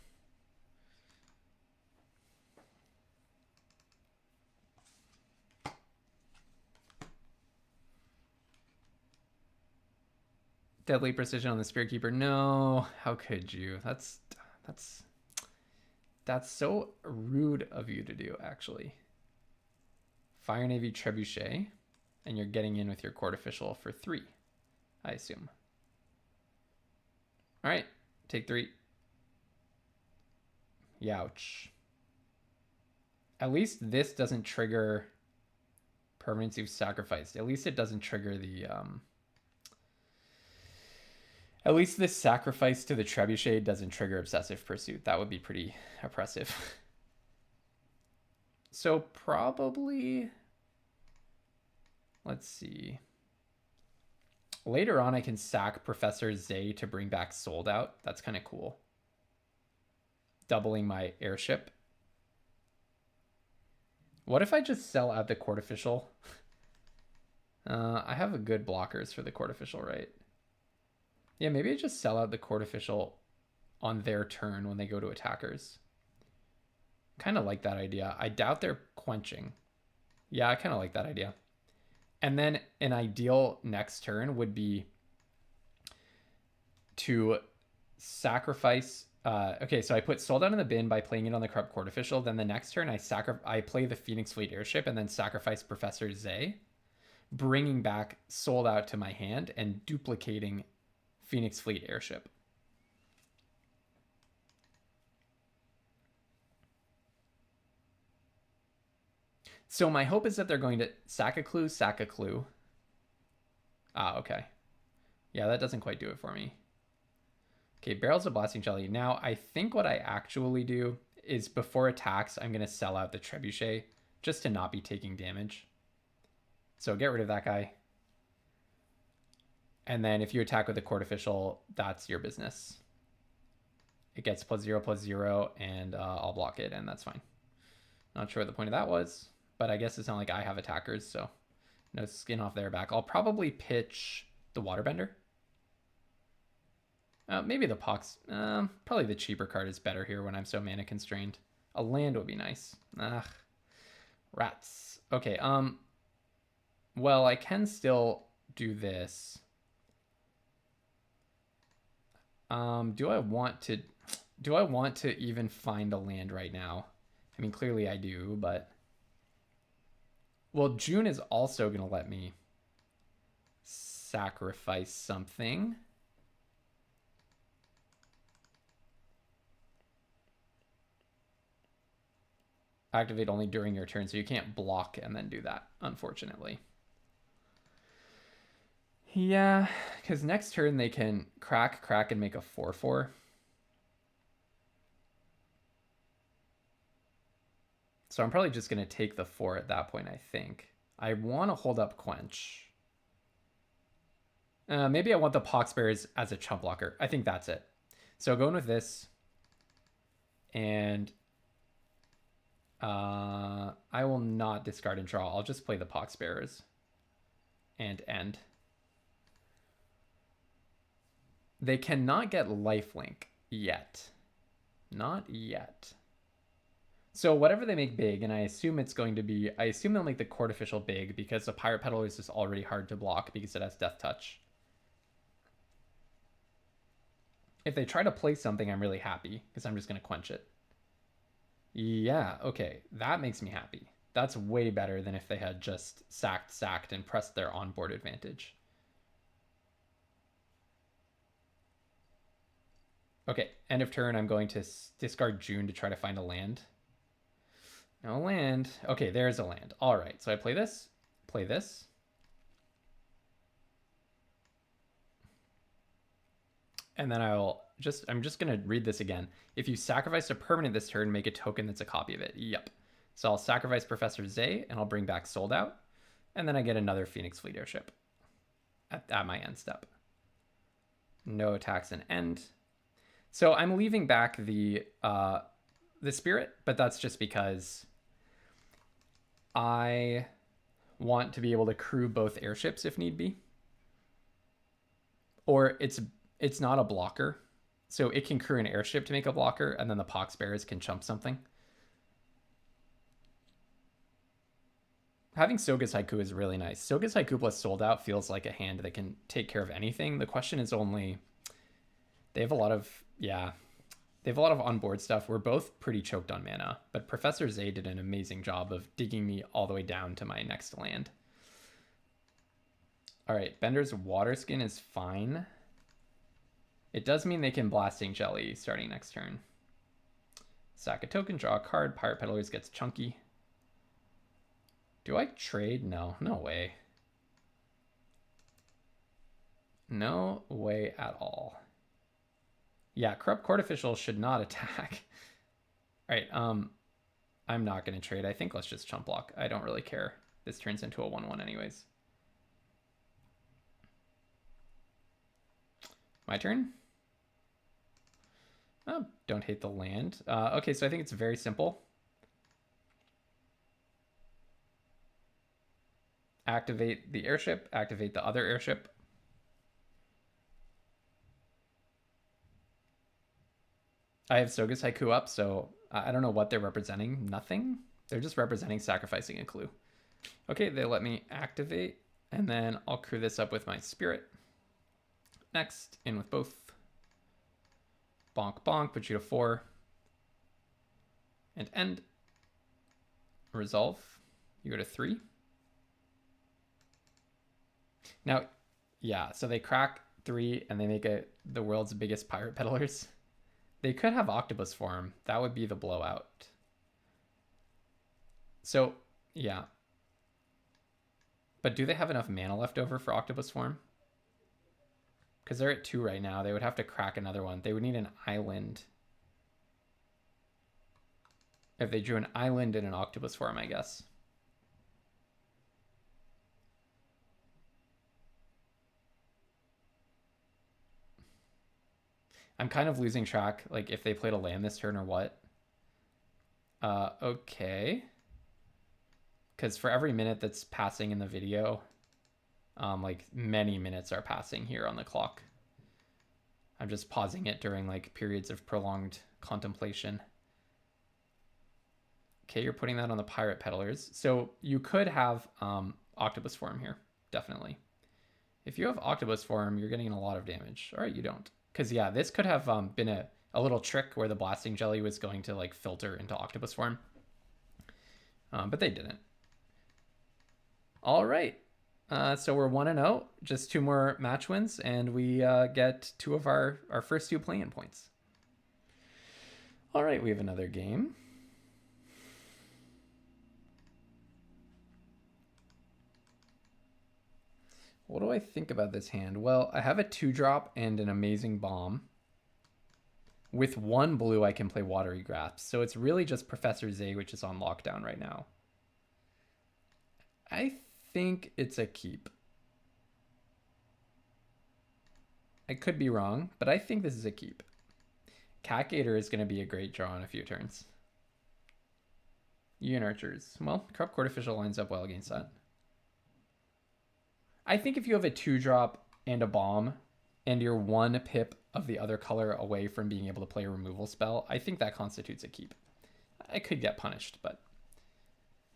Deadly Precision on the Spirit Keeper. No, how could you? That's so rude of you to do, actually. Fire Navy Trebuchet, and you're getting in with your court official for 3, I assume. All right, take 3. Youch. At least this doesn't trigger permanents you've sacrificed. At least it doesn't trigger the... At least this sacrifice to the Trebuchet doesn't trigger Obsessive Pursuit. That would be pretty oppressive. So probably... Let's see. Later on, I can sack Professor Zay to bring back Sold Out. That's kind of cool. Doubling my airship. What if I just sell out the court official? I have a good blockers for the court official, right? Yeah, maybe I just sell out the court official on their turn when they go to attackers. Kind of like that idea. I doubt they're quenching. Yeah, I kind of like that idea. And then an ideal next turn would be to sacrifice... okay, so I put Sold Out in the bin by playing it on the Corrupt Court Official. Then the next turn, I play the Phoenix Fleet Airship and then sacrifice Professor Zay, bringing back Sold Out to my hand and duplicating Phoenix Fleet Airship. So my hope is that they're going to sack a clue. Ah, okay. Yeah, that doesn't quite do it for me. Okay, Barrels of Blasting Jelly. Now, I think what I actually do is before attacks, I'm going to sell out the Trebuchet just to not be taking damage. So get rid of that guy. And then if you attack with the Court Official, that's your business. It gets +0/+0, and I'll block it, and that's fine. Not sure what the point of that was, but I guess it's not like I have attackers, so no skin off their back. I'll probably pitch the Waterbender. Maybe the Pox. Probably the cheaper card is better here when I'm so mana constrained. A land would be nice. Ugh. Rats. Okay, well, I can still do this. Do I want to even find a land right now? I mean, clearly I do, but well, June is also going to let me sacrifice something. Activate only during your turn, so you can't block and then do that, unfortunately. Yeah, because next turn they can crack, and make a 4/4. So I'm probably just going to take the 4 at that point, I think. I want to hold up Quench. Maybe I want the Poxbears as a chump blocker. I think that's it. So going with this. And I will not discard and draw. I'll just play the Poxbearers and end. They cannot get lifelink yet. Not yet. So whatever they make big, and I assume it's going to be, I assume they'll make the Court Official big because the Pirate Peddler is just already hard to block because it has Death Touch. If they try to play something, I'm really happy because I'm just going to quench it. Yeah, okay, that makes me happy. That's way better than if they had just sacked, and pressed their onboard advantage. Okay, end of turn, I'm going to discard June to try to find a land. No land. Okay, there's a land. All right, so I play this, play this. And then I'm just going to read this again. If you sacrifice a permanent this turn, make a token that's a copy of it. Yep. So I'll sacrifice Professor Zay, and I'll bring back Sold Out. And then I get another Phoenix Fleet Airship at my end step. No attacks and end. So I'm leaving back the Spirit, but that's just because I want to be able to crew both airships if need be. Or it's not a blocker, so it can crew an airship to make a blocker, and then the Poxbearers can chump something. Having Soga's Haiku is really nice. Soga's Haiku plus Sold Out feels like a hand that can take care of anything. The question is only, they have a lot of onboard stuff. We're both pretty choked on mana, but Professor Zay did an amazing job of digging me all the way down to my next land. All right, Bender's Waterskin is fine. It does mean they can Blasting Jelly starting next turn. Sack a token, draw a card. Pirate Peddlers gets chunky. Do I trade? No, no way. No way at all. Yeah, Corrupt Court Official should not attack. All right, I'm not going to trade. I think let's just chump block. I don't really care. This turns into a 1/1 anyways. My turn? Oh, don't hate the land. Okay, so I think it's very simple. Activate the airship, activate the other airship. I have Soga's Haiku up, so I don't know what they're representing. Nothing? They're just representing sacrificing a clue. Okay, they let me activate, and then I'll crew this up with my Spirit. Next, in with both. Bonk, bonk, put you to 4. And end. Resolve. You go to 3. Now, yeah, so they crack 3 and they make the world's biggest Pirate Peddlers. They could have Octopus form. That would be the blowout. So, yeah. But do they have enough mana left over for Octopus form? Because they're at 2 right now. They would have to crack another one. They would need an island. If they drew an island in an Octopus form, I guess. I'm kind of losing track, like if they played a land this turn or what. Okay. Because for every minute that's passing in the video, like many minutes are passing here on the clock. I'm just pausing it during like periods of prolonged contemplation. Okay, you're putting that on the Pirate Peddlers. So you could have Octopus form here, definitely. If you have Octopus form, you're getting a lot of damage. All right, you don't. Because, yeah, this could have been a little trick where the blasting jelly was going to, like, filter into octopus form. But they didn't. All right. So we're 1-0. Just 2 more match wins, and we get 2 of our first 2 play-in points. All right, we have another game. What do I think about this hand? Well, I have a 2-drop and an amazing bomb. With 1 blue, I can play Watery Grasp. So it's really just Professor Zay, which is on lockdown right now. I think it's a keep. I could be wrong, but I think this is a keep. Cat Gator is going to be a great draw in a few turns. Yin Archers. Well, Corrupt Cortificial lines up well against that. I think if you have a 2-drop and a bomb, and you're 1 pip of the other color away from being able to play a removal spell, I think that constitutes a keep. I could get punished, but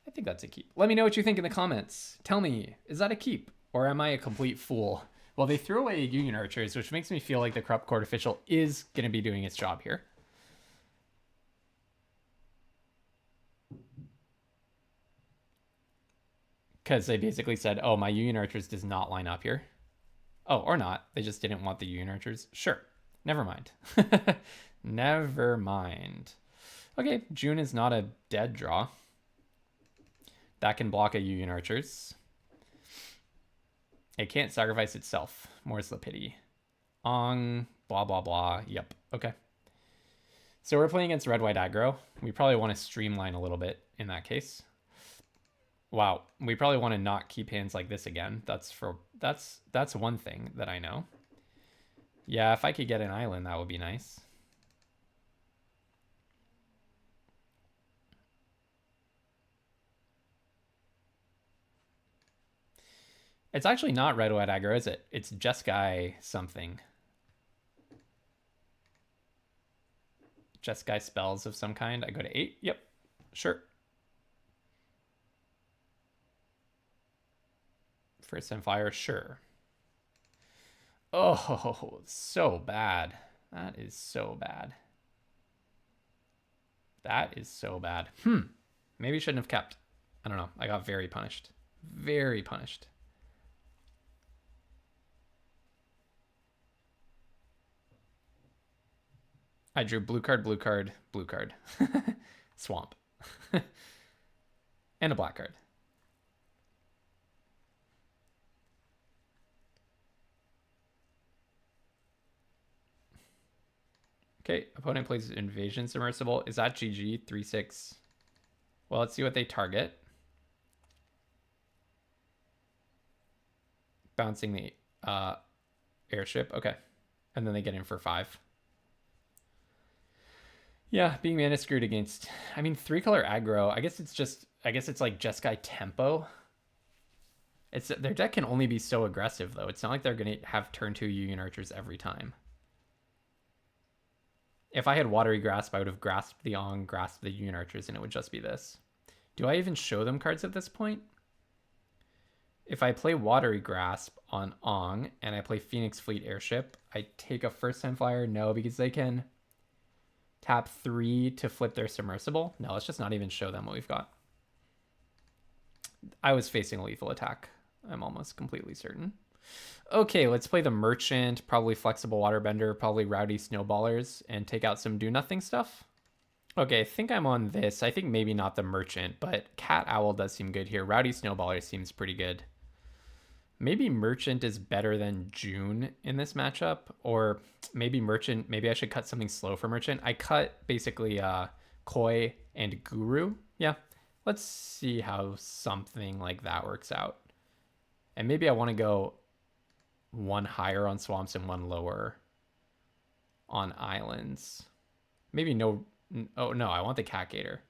I think that's a keep. Let me know what you think in the comments. Tell me, is that a keep? Or am I a complete fool? Well, they threw away Union Archers, which makes me feel like the Corrupt Court Official is going to be doing its job here. Because they basically said, oh, my Union Archers does not line up here. Oh, or not. They just didn't want the Union Archers. Sure. Never mind. Never mind. Okay, June is not a dead draw. That can block a Union Archers. It can't sacrifice itself. More's the pity. Ong, blah, blah, blah. Yep. Okay. So we're playing against red-white aggro. We probably want to streamline a little bit in that case. Wow. We probably want to not keep hands like this again. That's one thing that I know. Yeah, if I could get an island, that would be nice. It's actually not red-white aggro, is it? It's Jeskai something. Jeskai spells of some kind. I go to 8. Yep. Sure. First and fire. Sure. Oh, so bad. That is so bad. That is so bad. Maybe I shouldn't have kept. I don't know. I got very punished. Very punished. I drew blue card, blue card, blue card. Swamp. And a black card. Okay, opponent plays Invasion Submersible. Is that GG? 3-6. Well, let's see what they target. Bouncing the airship. Okay. And then they get in for 5. Yeah, being mana screwed against. I mean, 3-color aggro. I guess it's like Jeskai tempo. Their deck can only be so aggressive though. It's not like they're gonna have turn 2 Union Archers every time. If I had Watery Grasp, I would have grasped the Ong, grasped the Union Archers, and it would just be this. Do I even show them cards at this point? If I play Watery Grasp on Ong and I play Phoenix Fleet Airship, I take a first time flyer? No, because they can tap 3 to flip their submersible. No, let's just not even show them what we've got. I was facing a lethal attack. I'm almost completely certain. Okay, let's play the Merchant, probably Flexible Waterbender, probably Rowdy Snowballers, and take out some do-nothing stuff. Okay, I think I'm on this. I think maybe not the Merchant, but Cat Owl does seem good here. Rowdy Snowballer seems pretty good. Maybe Merchant is better than June in this matchup, or maybe Merchant, maybe I should cut something slow for Merchant. I cut basically Koi and Guru. Yeah, let's see how something like that works out. And maybe I want to go 1 higher on swamps and 1 lower on islands. Maybe no. Oh, no, I want the Cat Gator.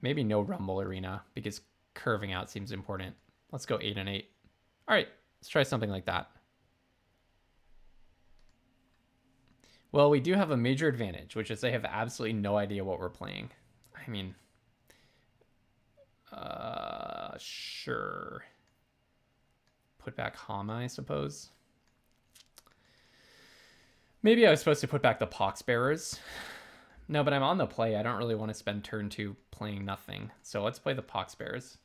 Maybe no Rumble Arena because curving out seems important. Let's go 8 and 8. All right, let's try something like that. Well, we do have a major advantage, which is they have absolutely no idea what we're playing. I mean, sure. Put back Hama, I suppose. Maybe I was supposed to put back the poxbearers. No, but I'm on the play. I don't really want to spend turn 2 playing nothing. So let's play the poxbearers.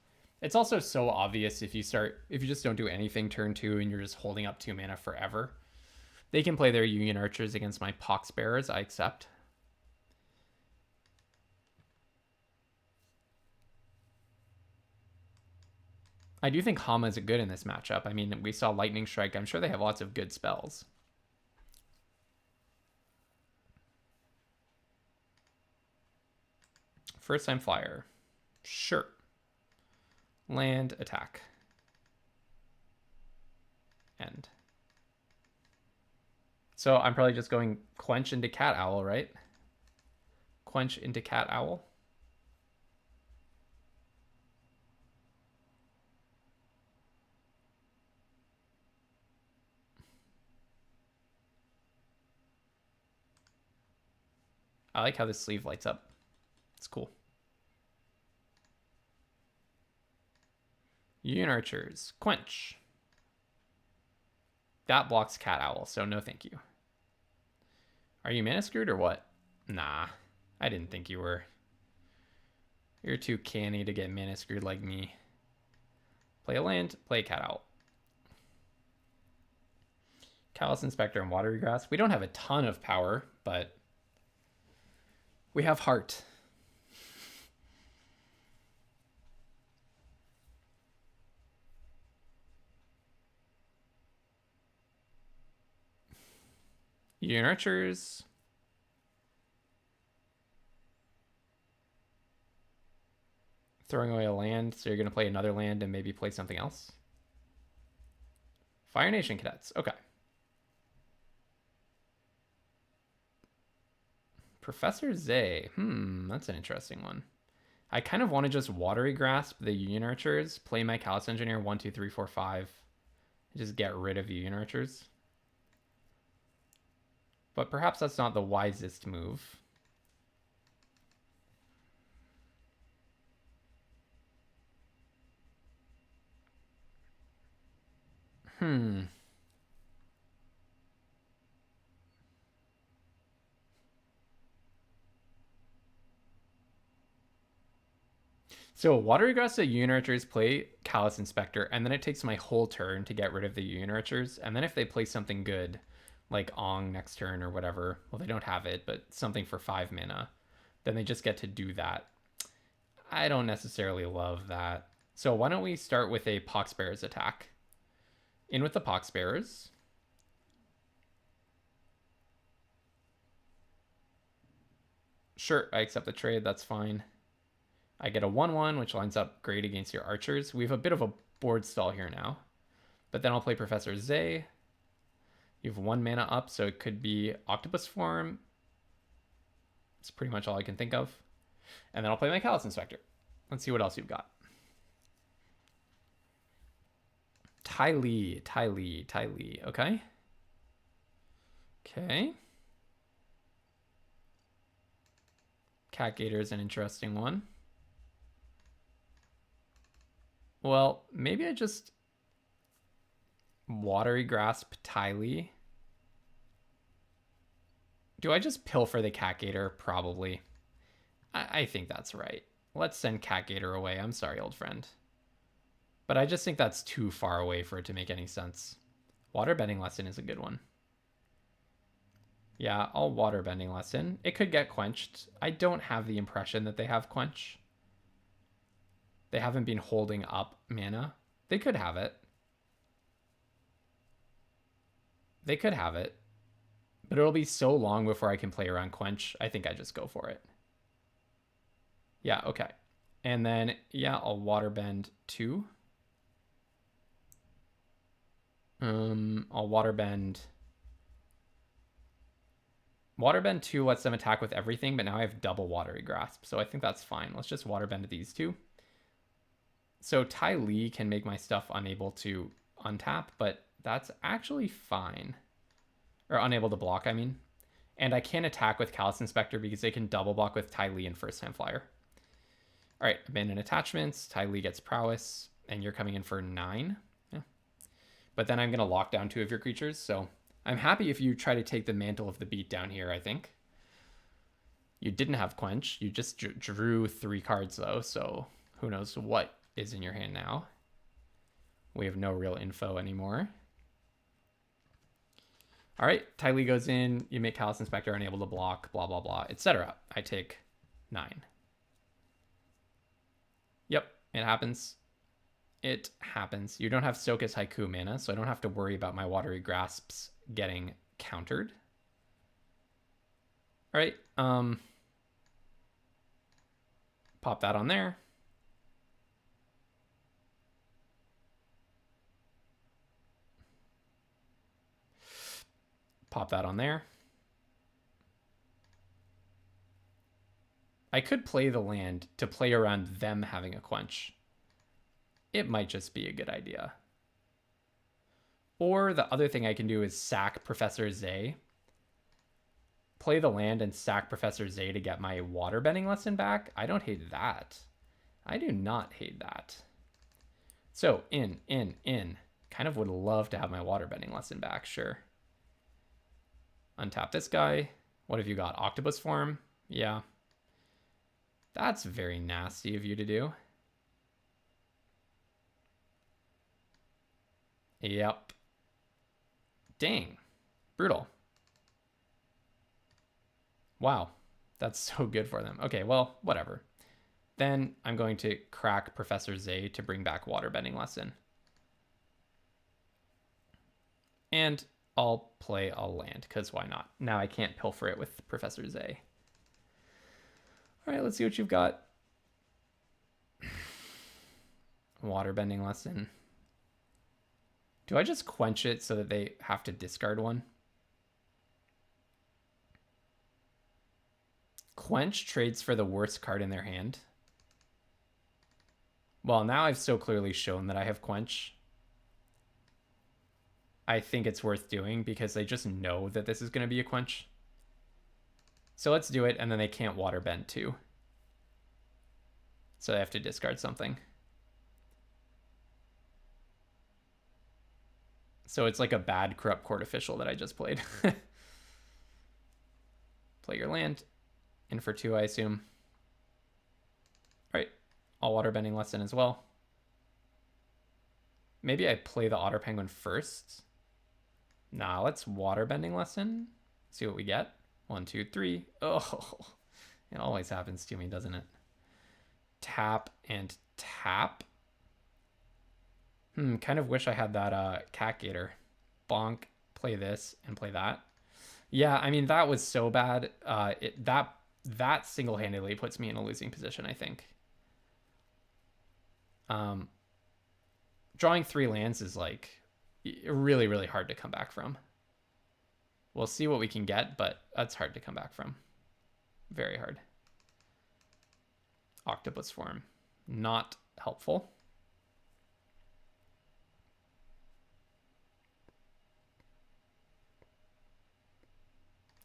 It's also so obvious if you just don't do anything turn 2 and you're just holding up 2 mana forever. They can play their Union Archers against my poxbearers. I accept. I do think Hama is good in this matchup. I mean, we saw Lightning Strike. I'm sure they have lots of good spells. First time flyer. Sure. Land, attack. End. So I'm probably just going Quench into Cat Owl, right? Quench into Cat Owl. I like how this sleeve lights up. It's cool. Union Archers. Quench. That blocks Cat Owl, so no thank you. Are you mana screwed or what? Nah, I didn't think you were. You're too canny to get mana screwed like me. Play a land, play a Cat Owl. Callous Inspector and Watery Grass. We don't have a ton of power, but we have heart. Union Archers. Throwing away a land, so you're going to play another land and maybe play something else. Fire Nation Cadets. Okay. Professor Zay. That's an interesting one. I kind of want to just Watery Grasp the Union Archers, play my Callous Engineer 1, 2, 3, 4, 5, and just get rid of Union Archers. But perhaps that's not the wisest move. So Watery Grass the Union Archers play Callous Inspector, and then it takes my whole turn to get rid of the Union Archers. And then if they play something good, like Ong next turn or whatever, well, they don't have it, but something for 5 mana, then they just get to do that. I don't necessarily love that. So why don't we start with a Poxbearers attack? In with the Poxbearers. Sure, I accept the trade. That's fine. I get a 1/1, which lines up great against your archers. We have a bit of a board stall here now. But then I'll play Professor Zay. You have 1 mana up, so it could be Octopus Form. It's pretty much all I can think of. And then I'll play my Callous Inspector. Let's see what else you've got. Ty Lee. Okay. Okay. Cat Gator is an interesting one. Well, maybe I just Watery Grasp Ty Lee. Do I just pilfer the Cat Gator? Probably. I think that's right. Let's send Cat Gator away. I'm sorry, old friend. But I just think that's too far away for it to make any sense. Waterbending Lesson is a good one. Yeah, I'll Waterbending Lesson. It could get quenched. I don't have the impression that they have quench. They haven't been holding up mana. They could have it. They could have it. But it'll be so long before I can play around quench. I think I just go for it. Yeah, okay. And then, yeah, I'll Waterbend 2. I'll Waterbend 2 lets them attack with everything, but now I have double Watery Grasp, so I think that's fine. Let's just Waterbend these two. So Ty Lee can make my stuff unable to untap, but that's actually fine. Or unable to block, I mean. And I can attack with Callous Inspector because they can double block with Ty Lee and First Time Flyer. All right, abandon attachments. Ty Lee gets prowess, and you're coming in for 9. Yeah. But then I'm going to lock down 2 of your creatures, so I'm happy if you try to take the mantle of the beat down here, I think. You didn't have Quench. You just drew 3 cards, though, so who knows what is in your hand now. We have no real info anymore. All right, Ty Lee goes in. You make Callous Inspector unable to block, blah, blah, blah, etc. I take 9. Yep, it happens. It happens. You don't have Soka's Haiku mana, so I don't have to worry about my Watery Grasps getting countered. All right, pop that on there. Pop that on there. I could play the land to play around them having a Quench. It might just be a good idea. Or the other thing I can do is sack Professor Zay. Play the land and sack Professor Zay to get my waterbending lesson back. I don't hate that. I do not hate that. So, in. Kind of would love to have my waterbending lesson back, sure. Untap this guy. What have you got? Octopus form? Yeah. That's very nasty of you to do. Yep. Dang. Brutal. Wow. That's so good for them. Okay, well, whatever. Then I'm going to crack Professor Zay to bring back waterbending lesson. And I'll play a land, because why not? Now I can't pilfer it with Professor Zay. All right, let's see what you've got. Waterbending lesson. Do I just quench it so that they have to discard one? Quench trades for the worst card in their hand. Well, now I've so clearly shown that I have Quench. I think it's worth doing because they just know that this is going to be a Quench. So let's do it, and then they can't waterbend too. So they have to discard something. So it's like a bad Corrupt Court Official that I just played. Play your land. In for 2, I assume. All right. All waterbending lesson as well. Maybe I play the Otter Penguin first. Nah, let's waterbending lesson. See what we get. 1, 2, 3. Oh, it always happens to me, doesn't it? Tap and tap. Kind of wish I had that Cat Gator. Bonk, play this, and play that. Yeah, I mean, that was so bad. That single-handedly puts me in a losing position, I think. Drawing 3 lands is like really, really hard to come back from. We'll see what we can get, but that's hard to come back from. Very hard. Octopus form. Not helpful.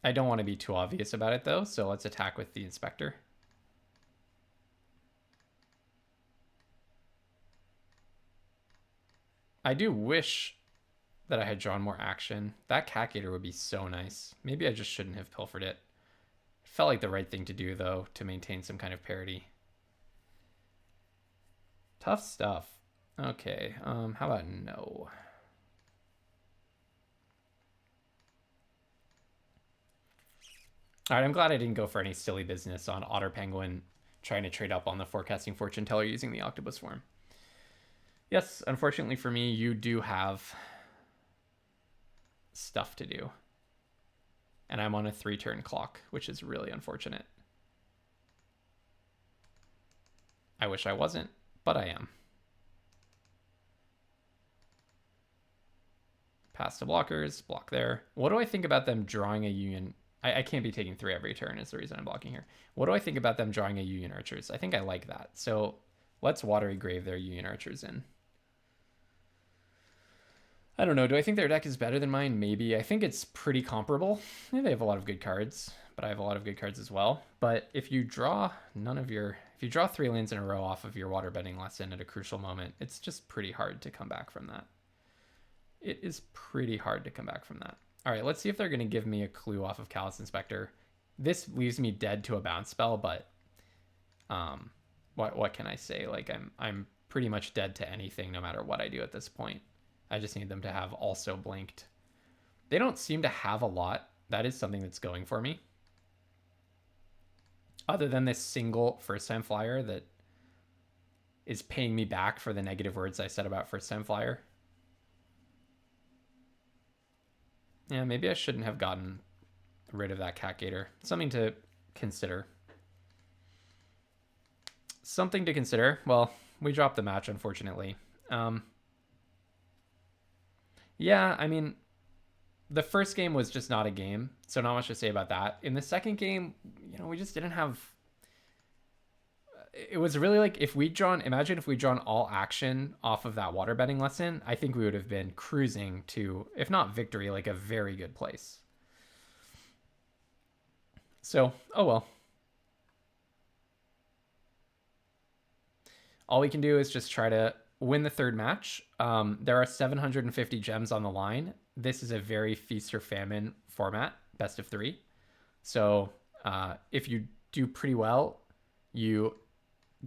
I don't want to be too obvious about it, though, so let's attack with the Inspector. I do wish that I had drawn more action. That Cat Gator would be so nice. Maybe I just shouldn't have pilfered it. It felt like the right thing to do, though, to maintain some kind of parity. Tough stuff. Okay, how about no? All right, I'm glad I didn't go for any silly business on Otter Penguin trying to trade up on the Forecasting Fortune Teller using the Octopus form. Yes, unfortunately for me, you do have stuff to do. And I'm on a 3-turn clock, which is really unfortunate. I wish I wasn't, but I am. Pass to blockers, block there. What do I think about them drawing a Union? I can't be taking 3 every turn is the reason I'm blocking here. What do I think about them drawing a Union Archers? I think I like that. So let's Watery Grave their Union Archers in. I don't know. Do I think their deck is better than mine? Maybe. I think it's pretty comparable. Yeah, they have a lot of good cards, but I have a lot of good cards as well. But if you draw if you draw 3 lands in a row off of your waterbending lesson at a crucial moment, it's just pretty hard to come back from that. It is pretty hard to come back from that. All right, let's see if they're going to give me a clue off of Callous Inspector. This leaves me dead to a bounce spell, but what can I say? Like I'm pretty much dead to anything no matter what I do at this point. I just need them to have also blinked. They don't seem to have a lot. That is something that's going for me. Other than this single first time flyer that is paying me back for the negative words I said about first time flyer. Yeah, maybe I shouldn't have gotten rid of that cat gator. Something to consider. Something to consider. Well, we dropped the match, unfortunately. Yeah, I mean, the first game was just not a game, so not much to say about that. In the second game, you know, we just didn't have... It was really like if we'd drawn... Imagine if we'd drawn all action off of that waterbending lesson, I think we would have been cruising to, if not victory, like a very good place. So, oh well. All we can do is just try to win the third match. There are 750 gems on the line. This is a very feast or famine format, best of 3. So if you do pretty well, you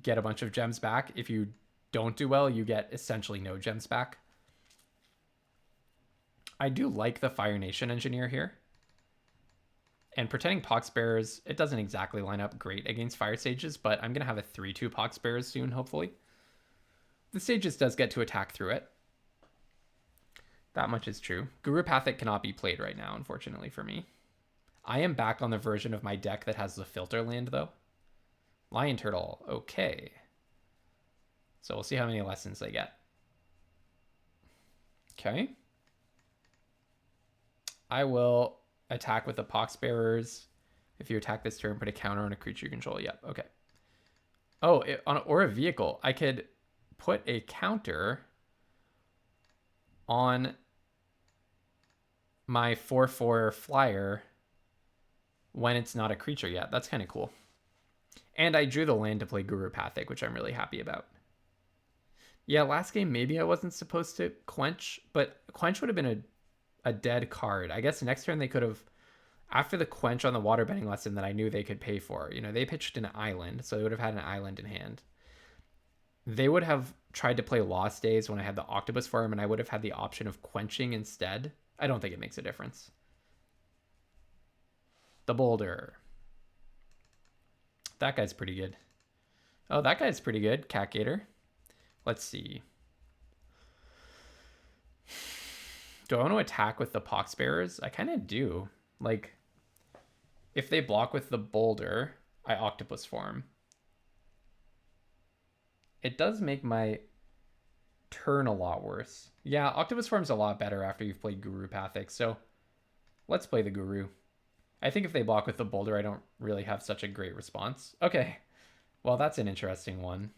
get a bunch of gems back. If you don't do well, you get essentially no gems back. I do like the Fire Nation engineer here. And pretending Poxbearers, it doesn't exactly line up great against Fire Sages, but I'm going to have a 3-2 Poxbearers soon, hopefully. The Sages does get to attack through it. That much is true. Guru Pathic cannot be played right now, unfortunately for me. I am back on the version of my deck that has the filter land, though. Lion Turtle, okay. So we'll see how many lessons they get. Okay. I will attack with the Poxbearers. If you attack this turn, put a counter on a creature you control. Yep, okay. Oh, or a vehicle. I could put a counter on my 4/4 flyer when it's not a creature yet. That's kind of cool. And I drew the land to play Guru Pathic, which I'm really happy about. Yeah, last game maybe I wasn't supposed to Quench, but Quench would have been a dead card. I guess next turn they could have, after the Quench on the waterbending lesson that I knew they could pay for, you know, they pitched an island, so they would have had an island in hand. They would have tried to play Lost Days when I had the Octopus Farm, and I would have had the option of quenching instead. I don't think it makes a difference. The Boulder. That guy's pretty good. Oh, that guy's pretty good. Cat Gator. Let's see. Do I want to attack with the Poxbearers? I kind of do. Like, if they block with the Boulder, I Octopus Form. It does make my turn a lot worse. Yeah, Octopus Form's a lot better after you've played Guru Pathic, so let's play the Guru. I think if they block with the Boulder, I don't really have such a great response. Okay, well, that's an interesting one.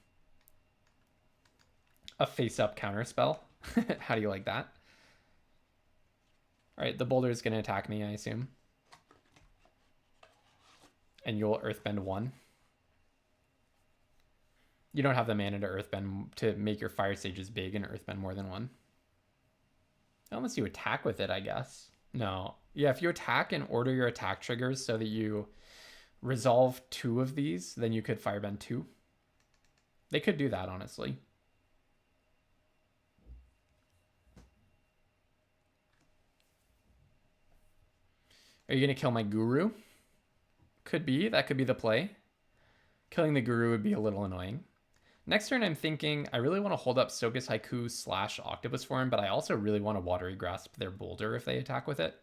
A face-up counter spell. How do you like that? All right, the Boulder is going to attack me, I assume. And you'll Earthbend 1. You don't have the mana to Earthbend to make your Fire Sages big and Earthbend more than 1. Unless you attack with it, I guess. No. Yeah, if you attack and order your attack triggers so that you resolve 2 of these, then you could Firebend 2. They could do that, honestly. Are you going to kill my Guru? Could be. That could be the play. Killing the Guru would be a little annoying. Next turn, I'm thinking I really want to hold up Sogus Haiku / Octopus Form, but I also really want to Watery Grasp their Boulder if they attack with it.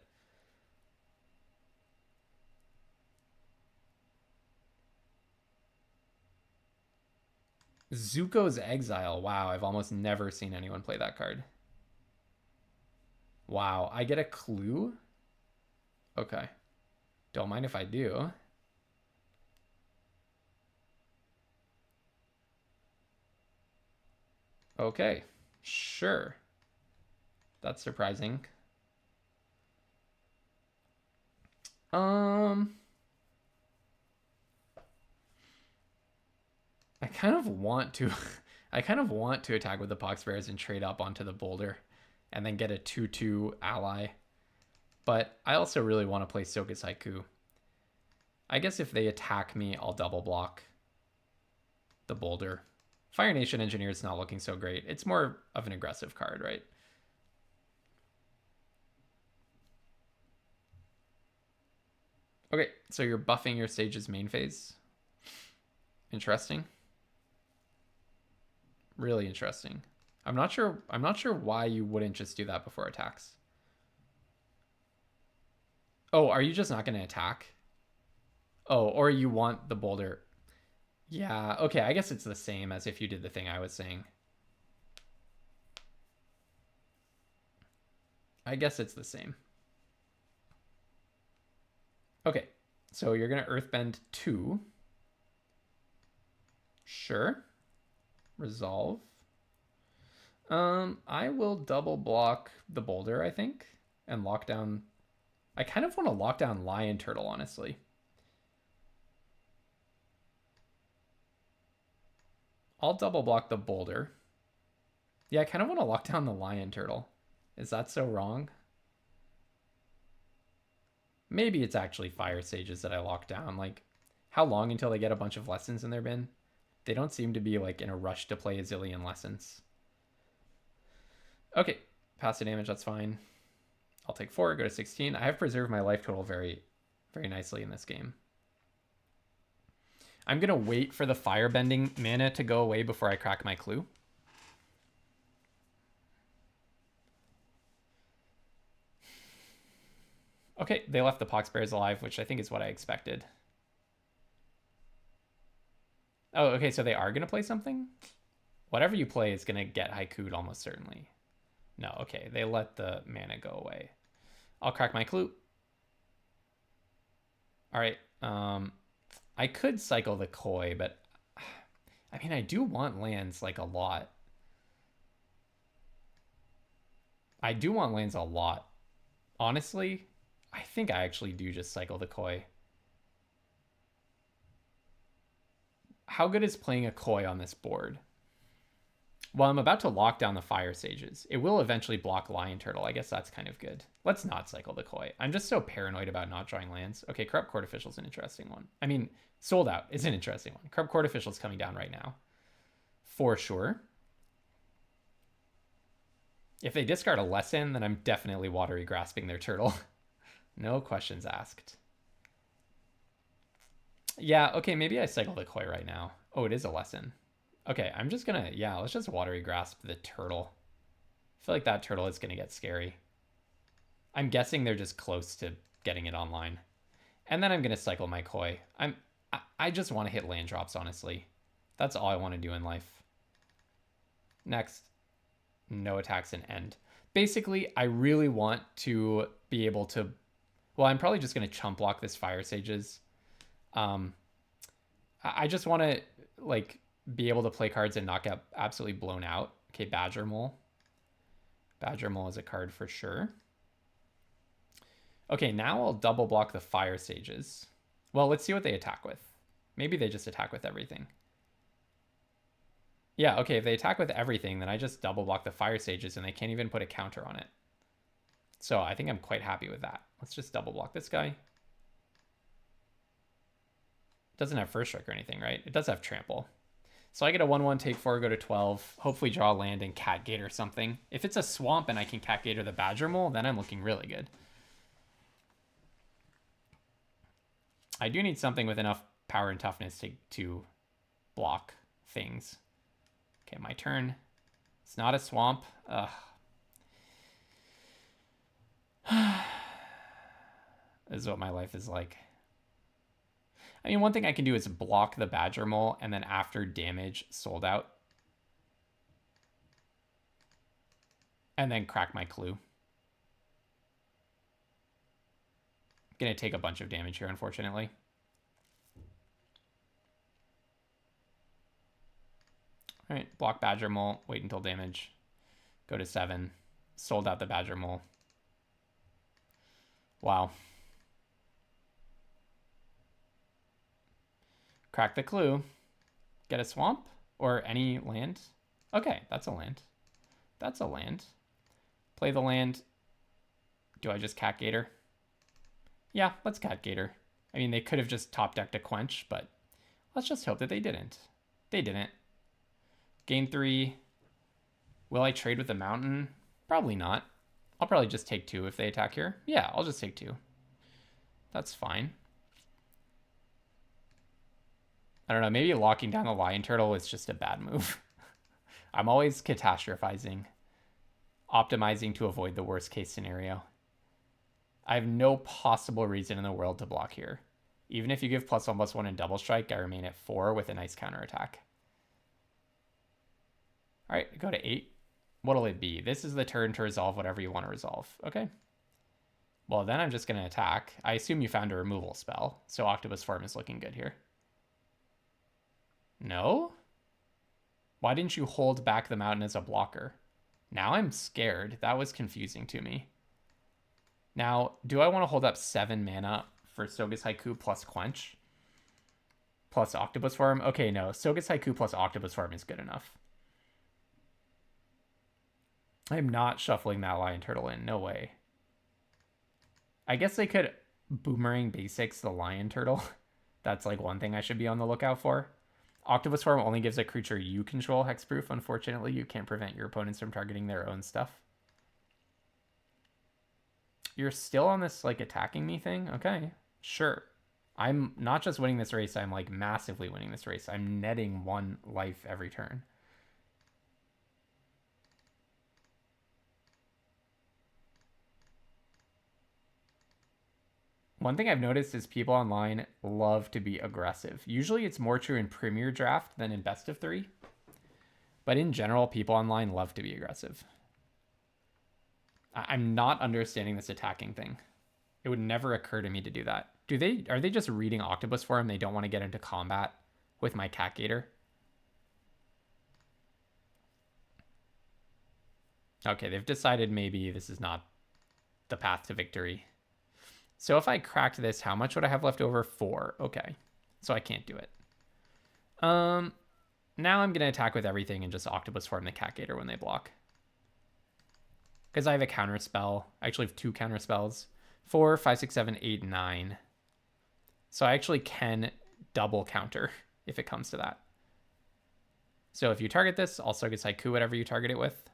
Zuko's Exile. Wow, I've almost never seen anyone play that card. Wow, I get a clue? Okay. Don't mind if I do. Okay, sure. That's surprising. I kind of want to I kind of want to attack with the Poxbearers and trade up onto the Boulder and then get a 2/2 ally. but I also really want to play Soka's Haiku. I guess if they attack me, I'll double block the Boulder. Fire Nation Engineer is not looking so great. It's more of an aggressive card, right? Okay, so you're buffing your stage's main phase. Interesting. Really interesting. I'm not sure why you wouldn't just do that before attacks. Oh, are you just not going to attack? Oh, or you want the Boulder. Yeah, okay, I guess it's the same as if you did the thing I was saying. I guess it's the same. Okay, so you're going to Earthbend 2. Sure. Resolve. I will double block the Boulder, I think, and lock down. I kind of want to lock down Lion Turtle, honestly. I'll double block the Boulder. Yeah, I kind of want to lock down the Lion Turtle. Is that so wrong? Maybe it's actually Fire Sages that I lock down. Like, how long until they get a bunch of lessons in their bin? They don't seem to be like in a rush to play a zillion lessons. Okay, passive damage, that's fine. I'll take 4, go to 16. I have preserved my life total very, very nicely in this game. I'm going to wait for the firebending mana to go away before I crack my clue. Okay, they left the Poxbears alive, which I think is what I expected. Oh, okay, so they are going to play something? Whatever you play is going to get haiku'd almost certainly. No, okay, they let the mana go away. I'll crack my clue. All right, I could cycle the Koi, but I mean, I do want lands like a lot. I do want lands a lot. Honestly, I think I actually do just cycle the Koi. How good is playing a Koi on this board? Well, I'm about to lock down the Fire Sages. It will eventually block Lion Turtle. I guess that's kind of good. Let's not cycle the Koi. I'm just so paranoid about not drawing lands. Okay, Corrupt Court Official is an interesting one. I mean, Sold Out is an interesting one. Corrupt Court Official is coming down right now. For sure. If they discard a Lesson, then I'm definitely Watery Grasping their Turtle. No questions asked. Yeah, okay, maybe I cycle the Koi right now. Oh, it is a Lesson. Okay, I'm just gonna, yeah, let's just Watery Grasp the Turtle. I feel like that turtle is gonna get scary. I'm guessing they're just close to getting it online. And then I'm gonna cycle my Koi. I just want to hit land drops, honestly. That's all I want to do in life. Next, no attacks and end. Basically, I really want to be able to, well, I'm probably just gonna chump block this Fire Sages. I just want to like be able to play cards and not get absolutely blown out. Okay, Badger Mole. Badger Mole is a card for sure. Okay, now I'll double block the Fire Sages. Well, let's see what they attack with. Maybe they just attack with everything. Yeah, okay, if they attack with everything, then I just double block the Fire Sages and they can't even put a counter on it. So I think I'm quite happy with that. Let's just double block this guy. Doesn't have First Strike or anything, right? It does have Trample. So I get a 1/1, take 4, go to 12. Hopefully draw a land and Catgate or something. If it's a swamp and I can Catgate or the Badger Mole, then I'm looking really good. I do need something with enough power and toughness to block things. Okay, my turn. It's not a swamp. Ugh. This is what my life is like. I mean, one thing I can do is block the Badger Mole and then after damage, Sold Out. And then crack my clue. Gonna take a bunch of damage here, unfortunately. All right, block Badger Mole, wait until damage. Go to 7. Sold Out the Badger Mole. Wow. Crack the clue. Get a swamp or any land. Okay, that's a land. That's a land. Play the land. Do I just cat gator? Yeah, let's cat gator. I mean, they could have just top decked a quench, but let's just hope that they didn't. They didn't. Gain 3. Will I trade with the mountain? Probably not. I'll probably just take 2 if they attack here. Yeah, I'll just take 2. That's fine. I don't know, maybe locking down the lion turtle is just a bad move. I'm always catastrophizing, optimizing to avoid the worst case scenario. I have no possible reason in the world to block here. Even if you give +1/+1 and double strike, I remain at 4 with a nice counterattack. All right, go to 8. What'll it be? This is the turn to resolve whatever you want to resolve. Okay. Well, then I'm just going to attack. I assume you found a removal spell, so Octopus Form is looking good here. No? Why didn't you hold back the mountain as a blocker? Now I'm scared. That was confusing to me. Now, do I want to hold up 7 mana for Soga's Haiku plus Quench? Plus Octopus Form? Okay, no. Soga's Haiku plus Octopus Form is good enough. I'm not shuffling that Lion Turtle in. No way. I guess they could Boomerang Basics the Lion Turtle. That's like one thing I should be on the lookout for. Octopus Form only gives a creature you control hexproof. Unfortunately, you can't prevent your opponents from targeting their own stuff. You're still on this like attacking me thing? Okay, sure. I'm not just winning this race, I'm like massively winning this race. I'm netting 1 life every turn. One thing I've noticed is people online love to be aggressive. Usually it's more true in Premier Draft than in Best-of-3. But in general, people online love to be aggressive. I'm not understanding this attacking thing. It would never occur to me to do that. Are they just reading Octopus Form? They don't want to get into combat with my Cat Gator? Okay, they've decided maybe this is not the path to victory. So if I cracked this, how much would I have left over? 4. Okay. So I can't do it. Now I'm going to attack with everything and just Octopus Form the Cat Gator when they block. Because I have a counter spell. I actually have 2 counter spells. 4, 5, 6, 7, 8, 9. So I actually can double counter if it comes to that. So if you target this, I'll Soga's Haiku whatever you target it with.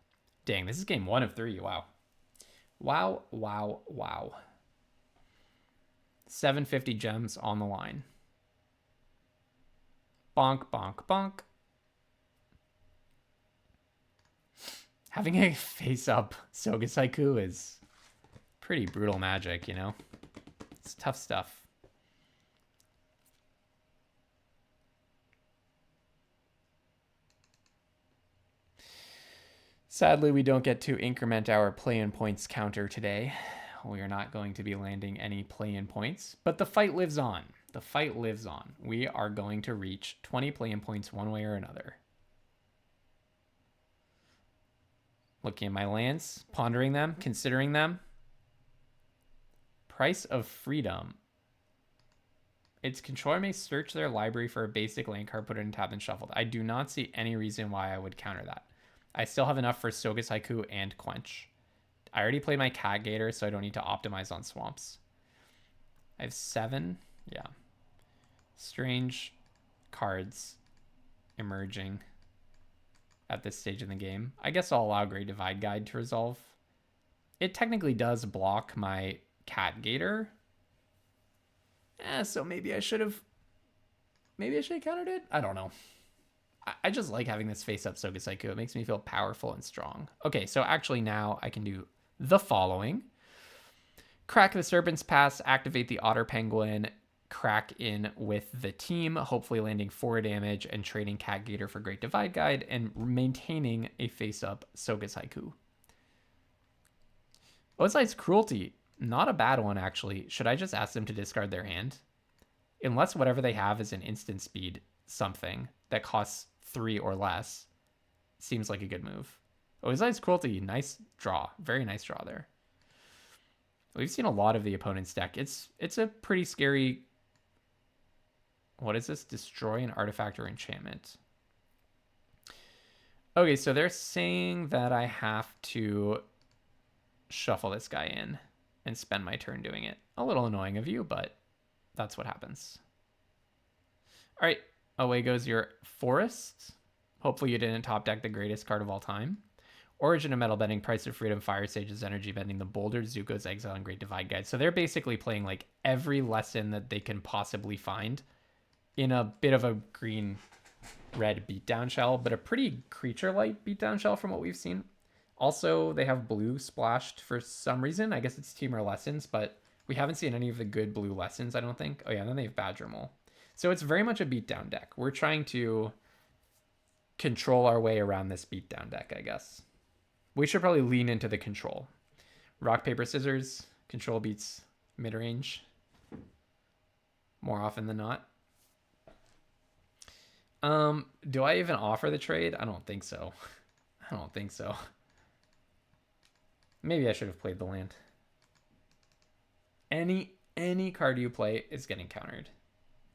Dang, this is game 1 of 3. Wow. Wow, wow, wow. 750 gems on the line. Bonk, bonk, bonk. Having a face-up Soga's Haiku is pretty brutal magic, you know? It's tough stuff. Sadly, we don't get to increment our play-in points counter today. We are not going to be landing any play-in points, but the fight lives on. The fight lives on. We are going to reach 20 play-in points one way or another. Looking at my lands, pondering them, considering them. Price of Freedom. Its controller may search their library for a basic land card, put it in tap, and shuffled. I do not see any reason why I would counter that. I still have enough for Soga's Haiku and Quench. I already played my Cat Gator, so I don't need to optimize on swamps. I have 7. Yeah. Strange cards emerging at this stage in the game. I guess I'll allow Great Divide Guide to resolve. It technically does block my Cat Gator. So maybe I should have countered it? I don't know. I just like having this face-up Soga's Haiku. It makes me feel powerful and strong. Okay, so actually now I can do the following. Crack the Serpent's Pass, activate the Otter Penguin, crack in with the team, hopefully landing 4 damage and trading Cat Gator for Great Divide Guide and maintaining a face-up Soga's Haiku. Ozai's Cruelty, not a bad one actually. Should I just ask them to discard their hand? Unless whatever they have is an instant speed something that costs 3 or less, seems like a good move. Ozai's Cruelty, nice draw. Very nice draw there. We've seen a lot of the opponent's deck. It's a pretty scary... What is this? Destroy an artifact or enchantment. Okay, so they're saying that I have to shuffle this guy in. and spend my turn doing it. A little annoying of you, but that's what happens. All right, away goes your Forest. Hopefully you didn't top deck the greatest card of all time. Origin of Metal Bending, Price of Freedom, Fire Sage's Energy Bending, the Boulder, Zuko's Exile, and Great Divide Guide. So they're basically playing like every lesson that they can possibly find in a bit of a green-red beatdown shell, but a pretty creature-light beatdown shell from what we've seen. Also, they have blue splashed for some reason. I guess it's Temur Lessons, but we haven't seen any of the good blue lessons, I don't think. Oh yeah, and then they have Badger Mole. So it's very much a beatdown deck. We're trying to control our way around this beatdown deck, I guess. We should probably lean into the control. Rock, paper, scissors. Control beats mid-range more often than not. Do I even offer the trade? I don't think so. I don't think so. Maybe I should have played the land. Any card you play is getting countered.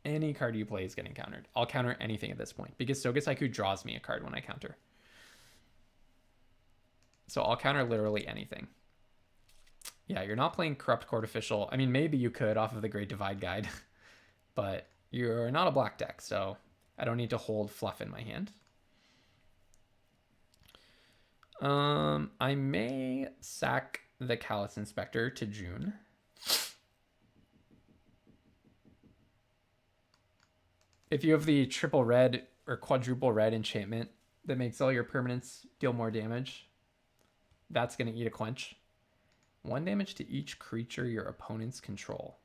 Any card you play is getting countered. I'll counter anything at this point because Soga Saiku draws me a card when I counter. So I'll counter literally anything. Yeah, you're not playing Corrupt Court Official. I mean, maybe you could off of the Great Divide Guide, but you're not a black deck, so I don't need to hold fluff in my hand. I may sack the Callous Inspector to June. If you have the triple red or quadruple red enchantment that makes all your permanents deal more damage, that's going to eat a quench. 1 damage to each creature your opponents control.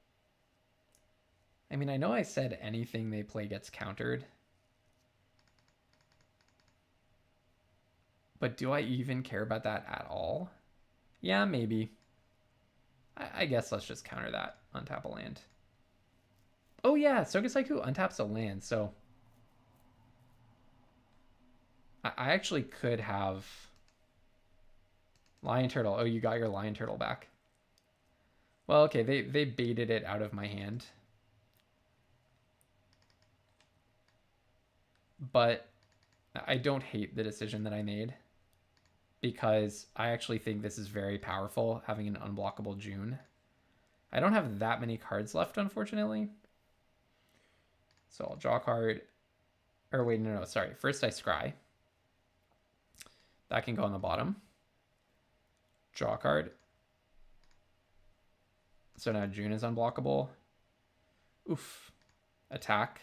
I mean, I know I said anything they play gets countered. But do I even care about that at all? Yeah, maybe. I guess let's just counter that. Untap a land. Oh yeah, Soga Saiku untaps a land, so... I actually could have... Lion Turtle. Oh, you got your Lion Turtle back. Well, okay, they baited it out of my hand. But I don't hate the decision that I made, because I actually think this is very powerful, having an unblockable June. I don't have that many cards left, unfortunately. So I'll draw a card. Or wait, no, sorry. First I scry. That can go on the bottom. Draw a card. So now June is unblockable. Oof. Attack.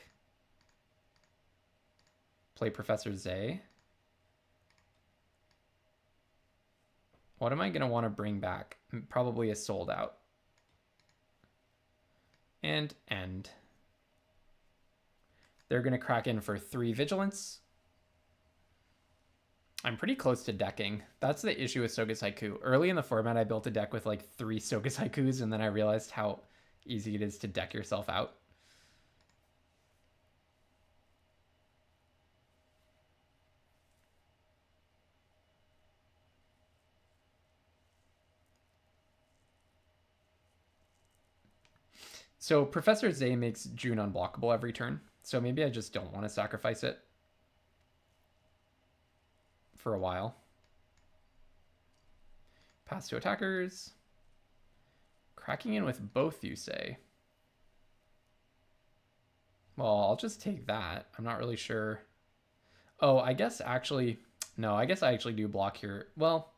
Play Professor Zay. What am I going to want to bring back? Probably a Sold Out. And end. They're going to crack in for 3 Vigilance. I'm pretty close to decking. That's the issue with Soga Saiku. Early in the format, I built a deck with like 3 Soga Saikus, and then I realized how easy it is to deck yourself out. So Professor Zay makes June unblockable every turn. So maybe I just don't want to sacrifice it for a while. Pass to attackers. Cracking in with both, you say? Well, I'll just take that. I'm not really sure. Oh, I guess actually... No, I guess I actually do block here. Well...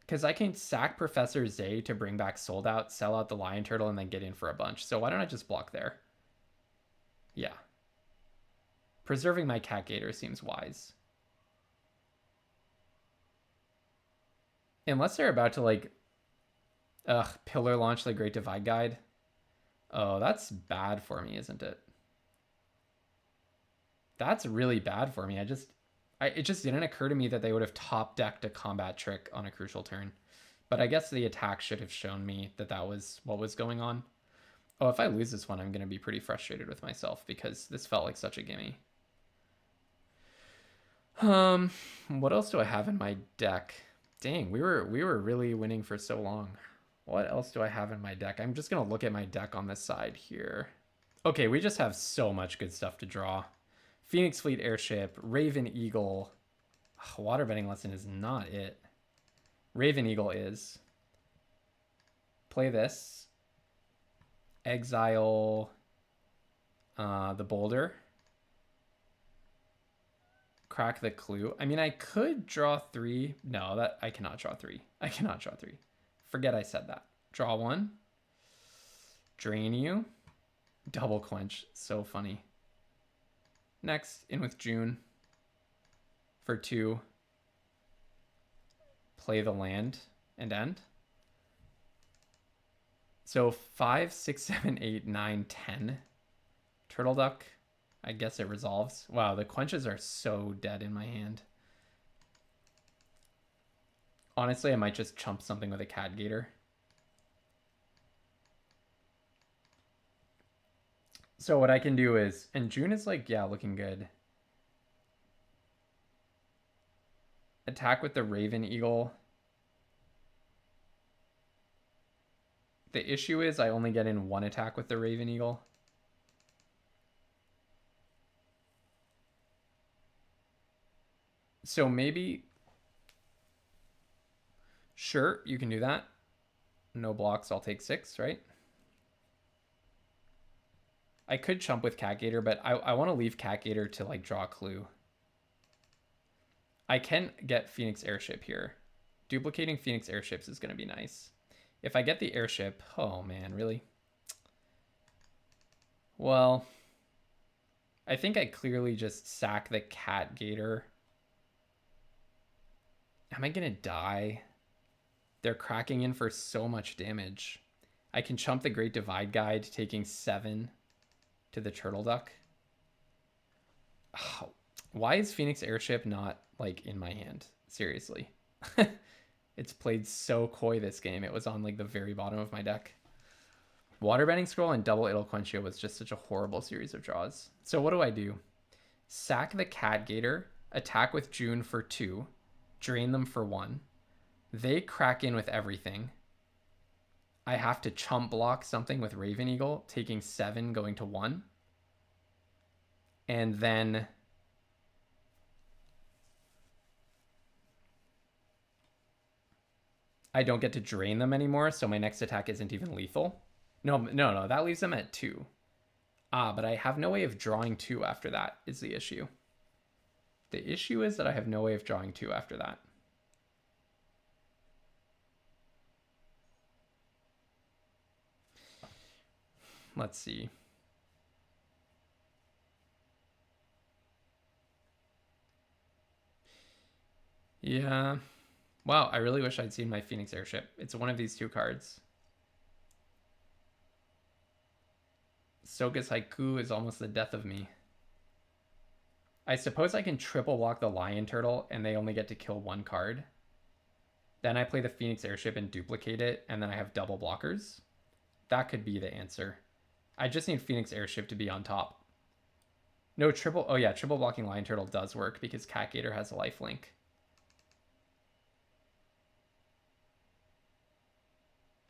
Because I can sack Professor Zay to bring back Sold Out, sell out the Lion Turtle, and then get in for a bunch. So why don't I just block there? Yeah. Preserving my Cat Gator seems wise. Unless they're about to, like... Pillar launch the Great Divide Guide. Oh, that's bad for me, isn't it? That's really bad for me. It just didn't occur to me that they would have top decked a combat trick on a crucial turn. But I guess the attack should have shown me that that was what was going on. Oh, if I lose this one, I'm going to be pretty frustrated with myself because this felt like such a gimme. What else do I have in my deck? Dang, we were really winning for so long. What else do I have in my deck? I'm just going to look at my deck on this side here. Okay, we just have so much good stuff to draw. Phoenix Fleet Airship, Raven Eagle. Ugh, Waterbending Lesson is not it. Raven Eagle is. play this. Exile the boulder. Crack the clue. I mean, I could draw 3. No, that I cannot draw 3. I cannot draw 3. Forget I said that. Draw 1. Drain you. Double quench. So funny. Next, in with June. For 2. Play the land and end. So 5, 6, 7, 8, 9, 10. Turtle duck. I guess it resolves. Wow, the quenches are so dead in my hand. Honestly, I might just chump something with a cat gator. So what I can do is, and June is like, yeah, looking good. Attack with the Raven Eagle. The issue is I only get in 1 attack with the Raven Eagle. So maybe, sure, you can do that. No blocks, I'll take 6, right? I could chump with Cat Gator, but I want to leave Cat Gator to like draw a clue. I can get Phoenix Airship here. Duplicating Phoenix Airships is going to be nice. If I get the airship, oh man, really? Well, I think I clearly just sack the Cat Gator. Am I going to die? They're cracking in for so much damage. I can chump the Great Divide Guide, taking 7 to the Turtle Duck. Oh, why is Phoenix Airship not like in my hand? Seriously. It's played so coy this game. It was on like the very bottom of my deck. Waterbending Scroll and double Idle Quenchio was just such a horrible series of draws. So what do? Sack the Cat Gator, attack with June for 2, drain them for 1. They crack in with everything. I have to chump block something with Raven Eagle, taking 7, going to 1. And then I don't get to drain them anymore, so my next attack isn't even lethal. No, that leaves them at 2. But I have no way of drawing 2 after that is the issue. The issue is that I have no way of drawing 2 after that. Let's see. Yeah. Wow, I really wish I'd seen my Phoenix Airship. It's one of these 2 cards. Soga's Haiku is almost the death of me. I suppose I can triple block the Lion Turtle and they only get to kill 1 card. Then I play the Phoenix Airship and duplicate it, and then I have double blockers. That could be the answer. I just need Phoenix Airship to be on top. No, triple... Oh yeah, triple blocking Lion Turtle does work because Cat Gator has a lifelink.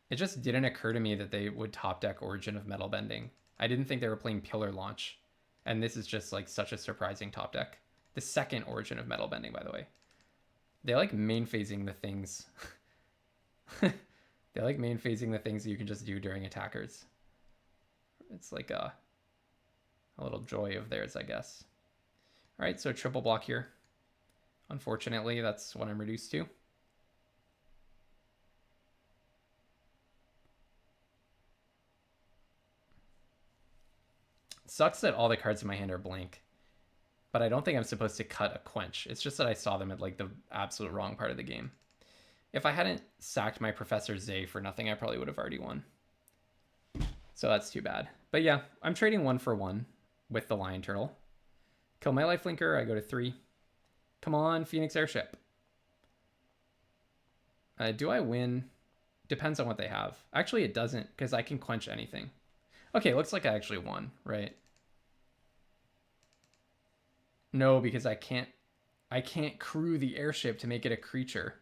It just didn't occur to me that they would top deck Origin of Metal Bending. I didn't think they were playing Pillar Launch. And this is just like such a surprising top deck. The second Origin of Metal Bending, by the way. They like main phasing the things. They like main phasing the things that you can just do during attackers. It's like a little joy of theirs, I guess. All right, so triple block here. Unfortunately, that's what I'm reduced to. Sucks that all the cards in my hand are blank. But I don't think I'm supposed to cut a quench. It's just that I saw them at like the absolute wrong part of the game. If I hadn't sacked my Professor Zay for nothing, I probably would have already won. So that's too bad. But yeah, I'm trading 1 for 1 with the Lion Turtle. Kill my lifelinker, I go to 3. Come on, Phoenix Airship. Do I win? Depends on what they have. Actually, it doesn't, because I can quench anything. Okay, looks like I actually won, right? No, because I can't crew the airship to make it a creature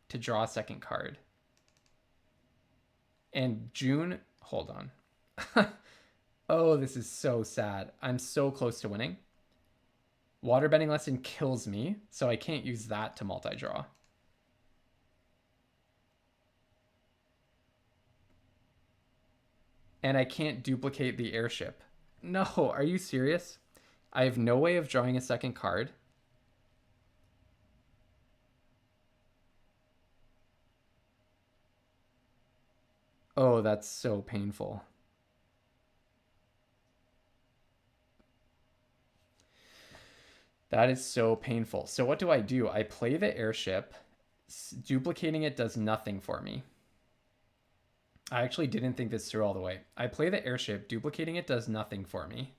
to draw a second card. And June, hold on. Oh, this is so sad. I'm so close to winning. Waterbending Lesson kills me, so I can't use that to multi-draw. And I can't duplicate the airship. No, are you serious? I have no way of drawing a second card. Oh, that's so painful. That is so painful. So what do? I play the airship. Duplicating it does nothing for me. I actually didn't think this through all the way. I play the airship. Duplicating it does nothing for me.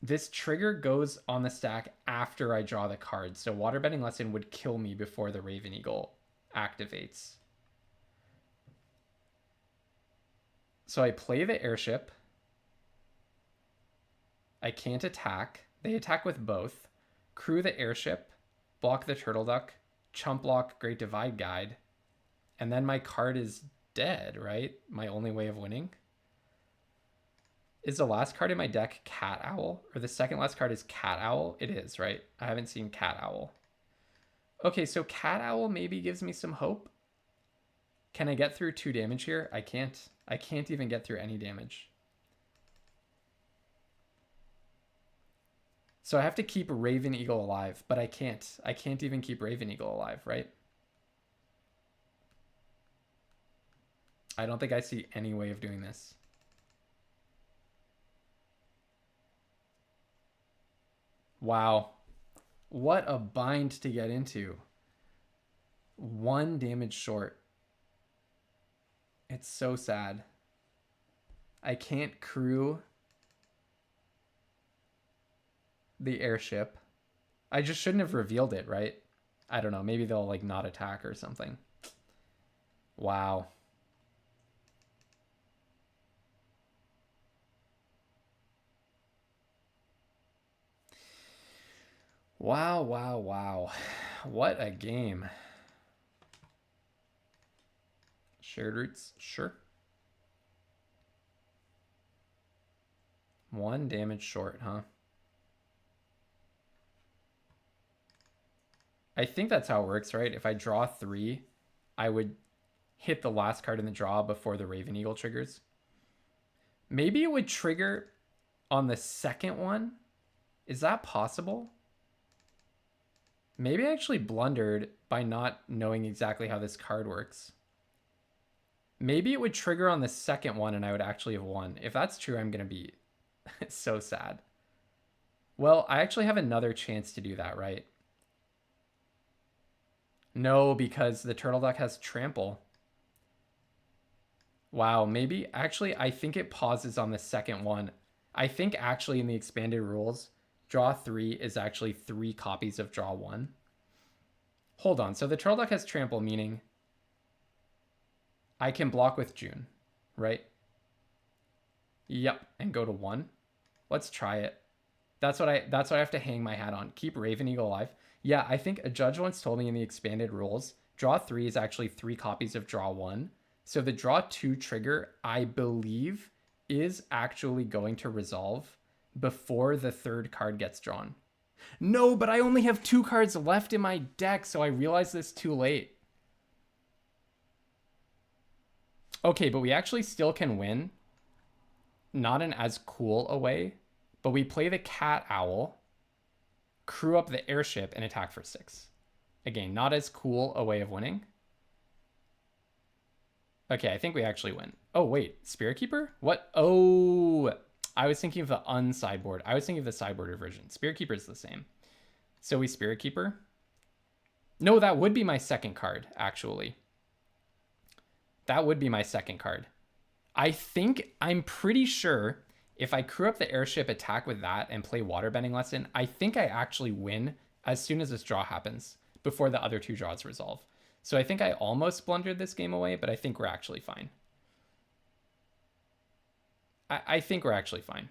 This trigger goes on the stack after I draw the card. So Waterbending Lesson would kill me before the Raven Eagle activates. So I play the airship. I can't attack. They attack with both. Crew the airship. Block the turtle duck. Chump block Great Divide Guide. And then my card is dead, right? My only way of winning. Is the last card in my deck Cat Owl? Or the second last card is Cat Owl? It is, right? I haven't seen Cat Owl. Okay, so Cat Owl maybe gives me some hope. Can I get through 2 damage here? I can't. I can't even get through any damage. So I have to keep Raven Eagle alive, but I can't. I can't even keep Raven Eagle alive, right? I don't think I see any way of doing this. Wow. What a bind to get into. 1 damage short. It's so sad. I can't crew the airship. I just shouldn't have revealed it, right? I don't know. Maybe they'll like not attack or something. Wow. Wow, wow, wow. What a game. Shared roots, sure. 1 damage short, huh? I think that's how it works, right? If I draw 3, I would hit the last card in the draw before the Raven Eagle triggers. Maybe it would trigger on the second one. Is that possible? Maybe I actually blundered by not knowing exactly how this card works. Maybe it would trigger on the second one and I would actually have won. If that's true, I'm going to be so sad. Well, I actually have another chance to do that, right? No, because the turtle duck has trample. Wow, maybe actually I think it pauses on the second one. I think actually in the expanded rules, draw 3 is actually 3 copies of draw 1. Hold on, so the turtle duck has trample, meaning I can block with June, right? Yep, and go to 1. Let's try it. That's what I have to hang my hat on. Keep Raven Eagle alive. Yeah, I think a judge once told me in the expanded rules, draw 3 is actually 3 copies of draw 1. So the draw 2 trigger, I believe, is actually going to resolve before the 3rd card gets drawn. No, but I only have 2 cards left in my deck, so I realized this too late. Okay, but we actually still can win. Not in as cool a way, but we play the Cat Owl, crew up the airship, and attack for 6. Again, not as cool a way of winning. Okay, I think we actually win. Oh, wait, Spirit Keeper? What? Oh, I was thinking of the unsideboard. I was thinking of the sideboarded version. Spirit Keeper is the same. So we Spirit Keeper. No, that would be my second card, actually. That would be my second card. I'm pretty sure if I crew up the airship, attack with that, and play Waterbending Lesson, I think I actually win as soon as this draw happens, before the other 2 draws resolve. So I think I almost blundered this game away, but I think we're actually fine. I think we're actually fine.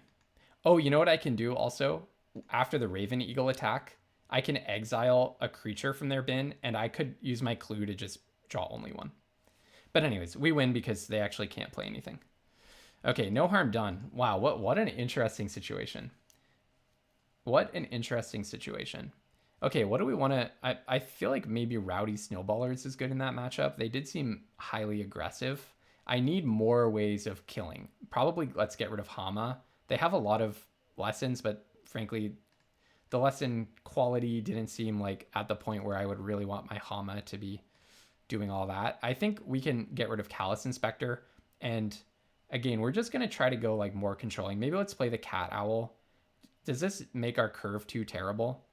Oh, you know what I can do also? After the Raven Eagle attack, I can exile a creature from their bin, and I could use my clue to just draw only 1. But anyways, we win because they actually can't play anything. Okay, no harm done. Wow, what an interesting situation. What an interesting situation. Okay, what do we want to... I feel like maybe Rowdy Snowballers is good in that matchup. They did seem highly aggressive. I need more ways of killing. Probably let's get rid of Hama. They have a lot of lessons, but frankly, the lesson quality didn't seem like at the point where I would really want my Hama to be doing all that. I think we can get rid of Callous Inspector. And again, we're just going to try to go like more controlling. Maybe let's play the Cat Owl. Does this make our curve too terrible?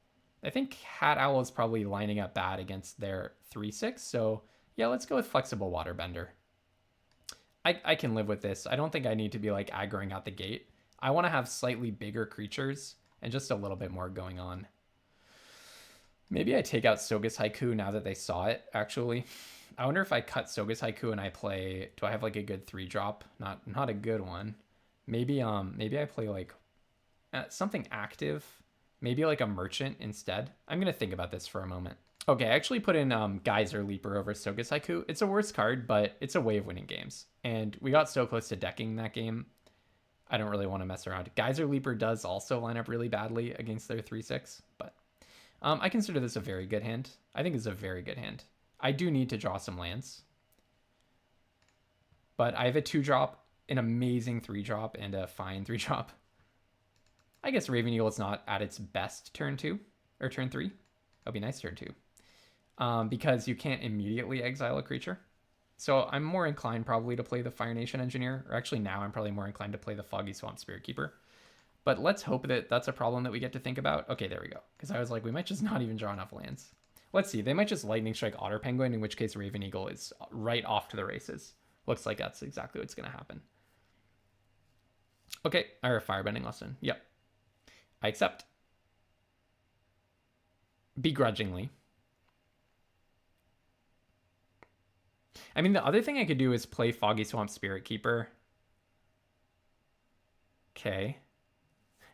I think Cat Owl is probably lining up bad against their 3/6. So yeah, let's go with Flexible Waterbender. I can live with this. I don't think I need to be like aggroing out the gate. I want to have slightly bigger creatures and just a little bit more going on. Maybe I take out Sogus Haiku now that they saw it, actually. I wonder if I cut Sogus Haiku and I play... Do I have like a good 3-drop? Not a good one. Maybe I play like something active. Maybe like a Merchant instead. I'm going to think about this for a moment. Okay, I actually put in Geyser Leaper over Sogus Haiku. It's a worse card, but it's a way of winning games. And we got so close to decking that game. I don't really want to mess around. Geyser Leaper does also line up really badly against their 3/6, but I consider this a very good hand. I think it's a very good hand. I do need to draw some lands, but I have a 2-drop, an amazing 3-drop, and a fine 3-drop. I guess Raven Eagle is not at its best turn 2 or turn 3. That'd be nice turn 2, because you can't immediately exile a creature. So I'm more inclined probably to play the Fire Nation Engineer, or actually now I'm probably more inclined to play the Foggy Swamp Spirit Keeper. But let's hope that that's a problem that we get to think about. Okay, there we go. Because I was like, we might just not even draw enough lands. Let's see. They might just Lightning Strike Otter Penguin, in which case Raven Eagle is right off to the races. Looks like that's exactly what's going to happen. Okay, our Firebending lesson. Yep. I accept. Begrudgingly. I mean, the other thing I could do is play Foggy Swamp Spirit Keeper. Okay.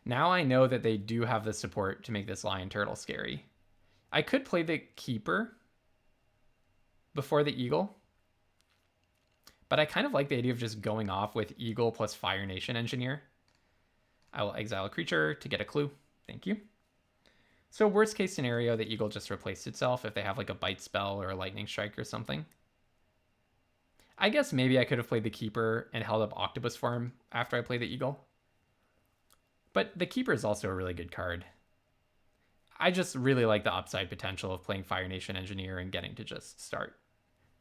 Now I know that they do have the support to make this Lion Turtle scary. I could play the Keeper before the Eagle, but I kind of like the idea of just going off with Eagle plus Fire Nation Engineer. I will exile a creature to get a clue. Thank you. So worst case scenario, the Eagle just replaced itself if they have like a Bite Spell or a Lightning Strike or something. I guess maybe I could have played the Keeper and held up Octopus Form after I play the Eagle. But the Keeper is also a really good card. I just really like the upside potential of playing Fire Nation Engineer and getting to just start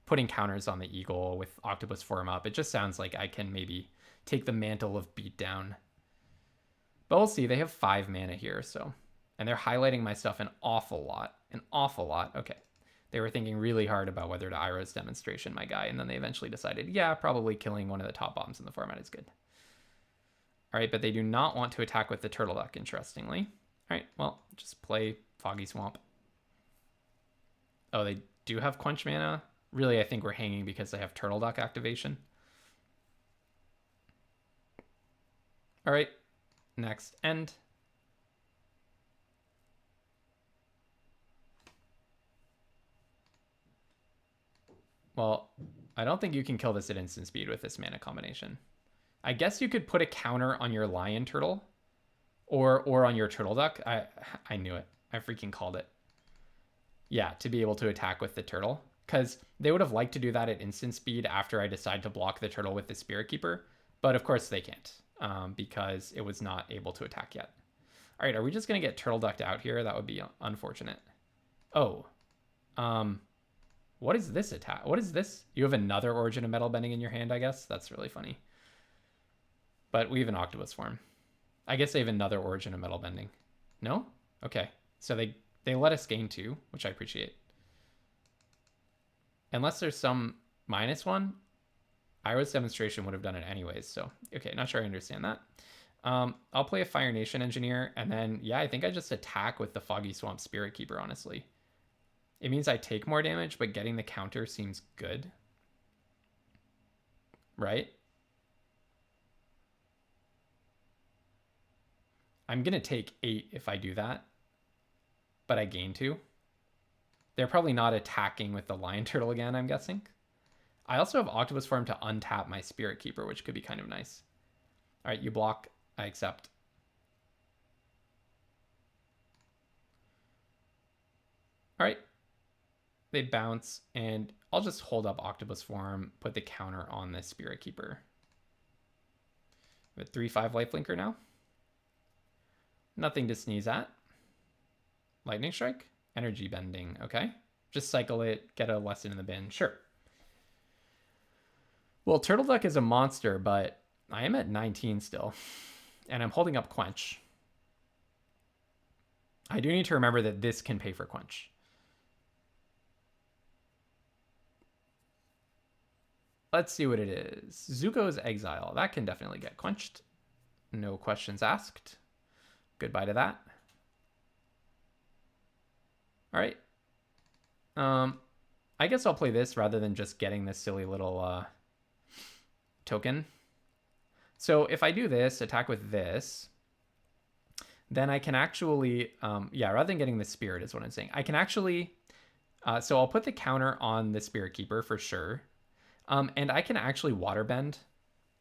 putting counters on the Eagle with Octopus Form up. It just sounds like I can maybe take the mantle of Beatdown. But we'll see. They have 5 mana here, so... And they're highlighting my stuff an awful lot. An awful lot. Okay. They were thinking really hard about whether to Iroh's Demonstration my guy, and then they eventually decided, yeah, probably killing one of the top bombs in the format is good. All right, but they do not want to attack with the Turtle Duck, interestingly. All right, well, just play Foggy Swamp. Oh, they do have Quench mana? Really, I think we're hanging because they have Turtle Duck activation. All right, next end. Well, I don't think you can kill this at instant speed with this mana combination. I guess you could put a counter on your Lion Turtle or on your Turtle Duck. I knew it. I freaking called it. Yeah, to be able to attack with the turtle. Because they would have liked to do that at instant speed after I decide to block the turtle with the Spirit Keeper. But of course they can't because it was not able to attack yet. All right, are we just going to get Turtle Ducked out here? That would be unfortunate. Oh. What is this attack? What is this? You have another Origin of Metal Bending in your hand, I guess? That's really funny. But we have an Octopus Form. I guess they have another Origin of Metal Bending. No? Okay. So they let us gain 2, which I appreciate. Unless there's some -1, Iroh's Demonstration would have done it anyways. So, okay, not sure I understand that. I'll play a Fire Nation Engineer, and then, yeah, I think I just attack with the Foggy Swamp Spirit Keeper, honestly. It means I take more damage, but getting the counter seems good. Right? I'm going to take 8 if I do that, but I gain 2. They're probably not attacking with the Lion Turtle again, I'm guessing. I also have Octopus Form to untap my Spirit Keeper, which could be kind of nice. All right, you block. I accept. All right. They bounce, and I'll just hold up Octopus Form, put the counter on the Spirit Keeper. With 3/5 lifelinker now. Nothing to sneeze at. Lightning Strike? Energy Bending, okay. Just cycle it, get a lesson in the bin, sure. Well, Turtle Duck is a monster, but I am at 19 still. And I'm holding up Quench. I do need to remember that this can pay for Quench. Let's see what it is. Zuko's Exile. That can definitely get quenched. No questions asked. Goodbye to that. All right. I guess I'll play this rather than just getting this silly little token. So if I do this, attack with this, then I can actually, yeah, rather than getting the Spirit is what I'm saying. I can actually, so I'll put the counter on the Spirit Keeper for sure. And I can actually Waterbend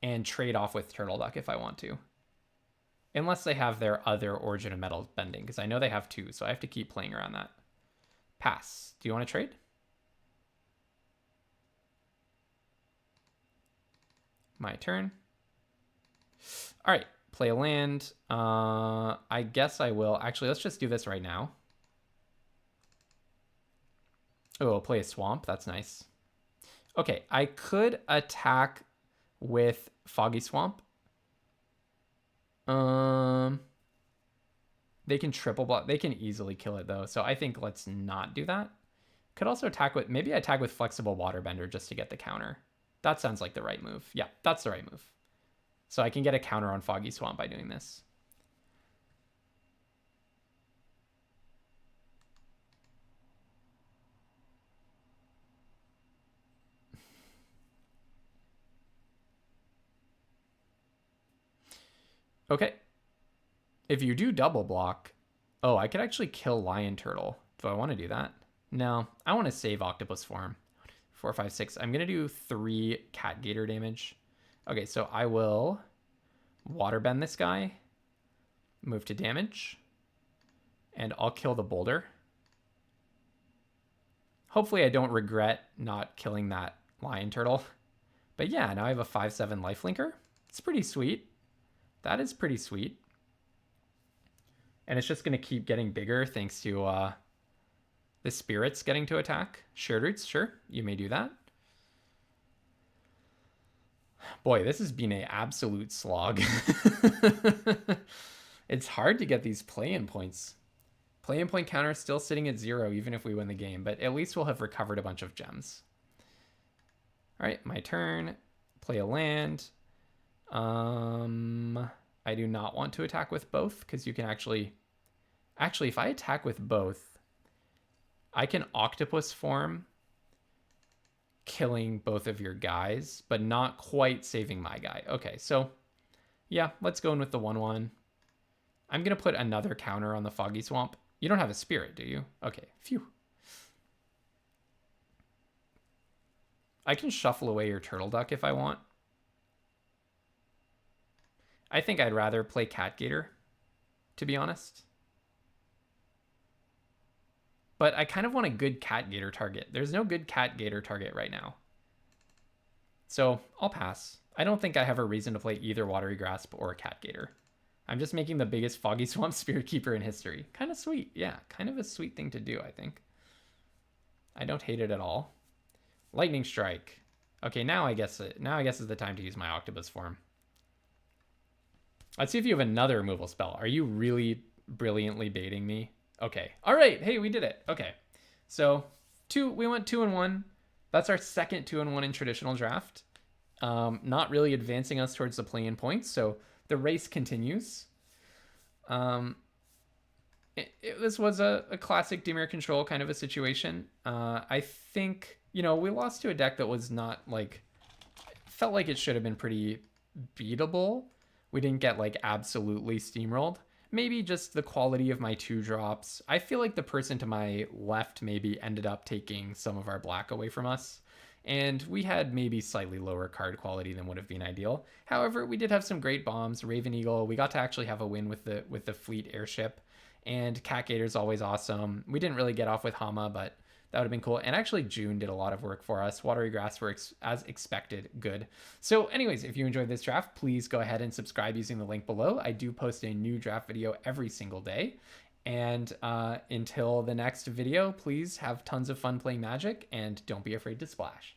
and trade off with Turtle Duck if I want to. Unless they have their other Origin of Metal bending, because I know they have two, so I have to keep playing around that. Pass. Do you want to trade? My turn. All right, play a land. I guess I will. Actually, let's just do this right now. Oh, I'll play a Swamp. That's nice. Okay, I could attack with Foggy Swamp. They can triple block. They can easily kill it though, so I think let's not do that. Could also attack with, maybe I attack with Flexible Waterbender just to get the counter. That sounds like the right move. Yeah, that's the right move. So I can get a counter on Foggy Swamp by doing this. Okay. If you do double block, oh, I could actually kill Lion Turtle. Do I want to do that? No, I want to save Octopus Form. 4, 5, 6. I'm going to do 3 Cat Gator damage. Okay, so I will Waterbend this guy, move to damage, and I'll kill the boulder. Hopefully I don't regret not killing that Lion Turtle. But yeah, now I have a 5/7 lifelinker. It's pretty sweet. That is pretty sweet. And it's just going to keep getting bigger thanks to the spirits getting to attack. Shared Roots, sure, you may do that. Boy, this has been an absolute slog. It's hard to get these play-in points. Play-in point counter is still sitting at 0 even if we win the game, but at least we'll have recovered a bunch of gems. All right, my turn. Play a land. I do not want to attack with both because you can actually, if I attack with both, I can Octopus Form, killing both of your guys, but not quite saving my guy. Okay, so yeah, let's go in with the 1/1. I'm going to put another counter on the Foggy Swamp. You don't have a Spirit, do you? Okay, phew. I can shuffle away your Turtle Duck if I want. I think I'd rather play Cat Gator, to be honest. But I kind of want a good Cat Gator target. There's no good Cat Gator target right now. So I'll pass. I don't think I have a reason to play either Watery Grasp or a Cat Gator. I'm just making the biggest Foggy Swamp Spirit Keeper in history. Kind of sweet. Yeah, kind of a sweet thing to do, I think. I don't hate it at all. Lightning Strike. Okay, now I guess is the time to use my Octopus Form. Let's see if you have another removal spell. Are you really brilliantly baiting me? Okay. All right. Hey, we did it. Okay. So we went 2-1. That's our second 2-1 in traditional draft. Not really advancing us towards the play-in points. So the race continues. This was a classic dimir control kind of a situation. I think, we lost to a deck that was not felt like it should have been pretty beatable. We didn't get absolutely steamrolled. Maybe just the quality of my 2-drops. I feel like the person to my left maybe ended up taking some of our black away from us. And we had maybe slightly lower card quality than would have been ideal. However, we did have some great bombs. Raven Eagle, we got to actually have a win with the fleet airship. And Cat Gator's always awesome. We didn't really get off with Hama, but that would have been cool. And actually, June did a lot of work for us. Watery Grass works as expected. Good. So anyways, if you enjoyed this draft, please go ahead and subscribe using the link below. I do post a new draft video every single day. And until the next video, please have tons of fun playing Magic and don't be afraid to splash.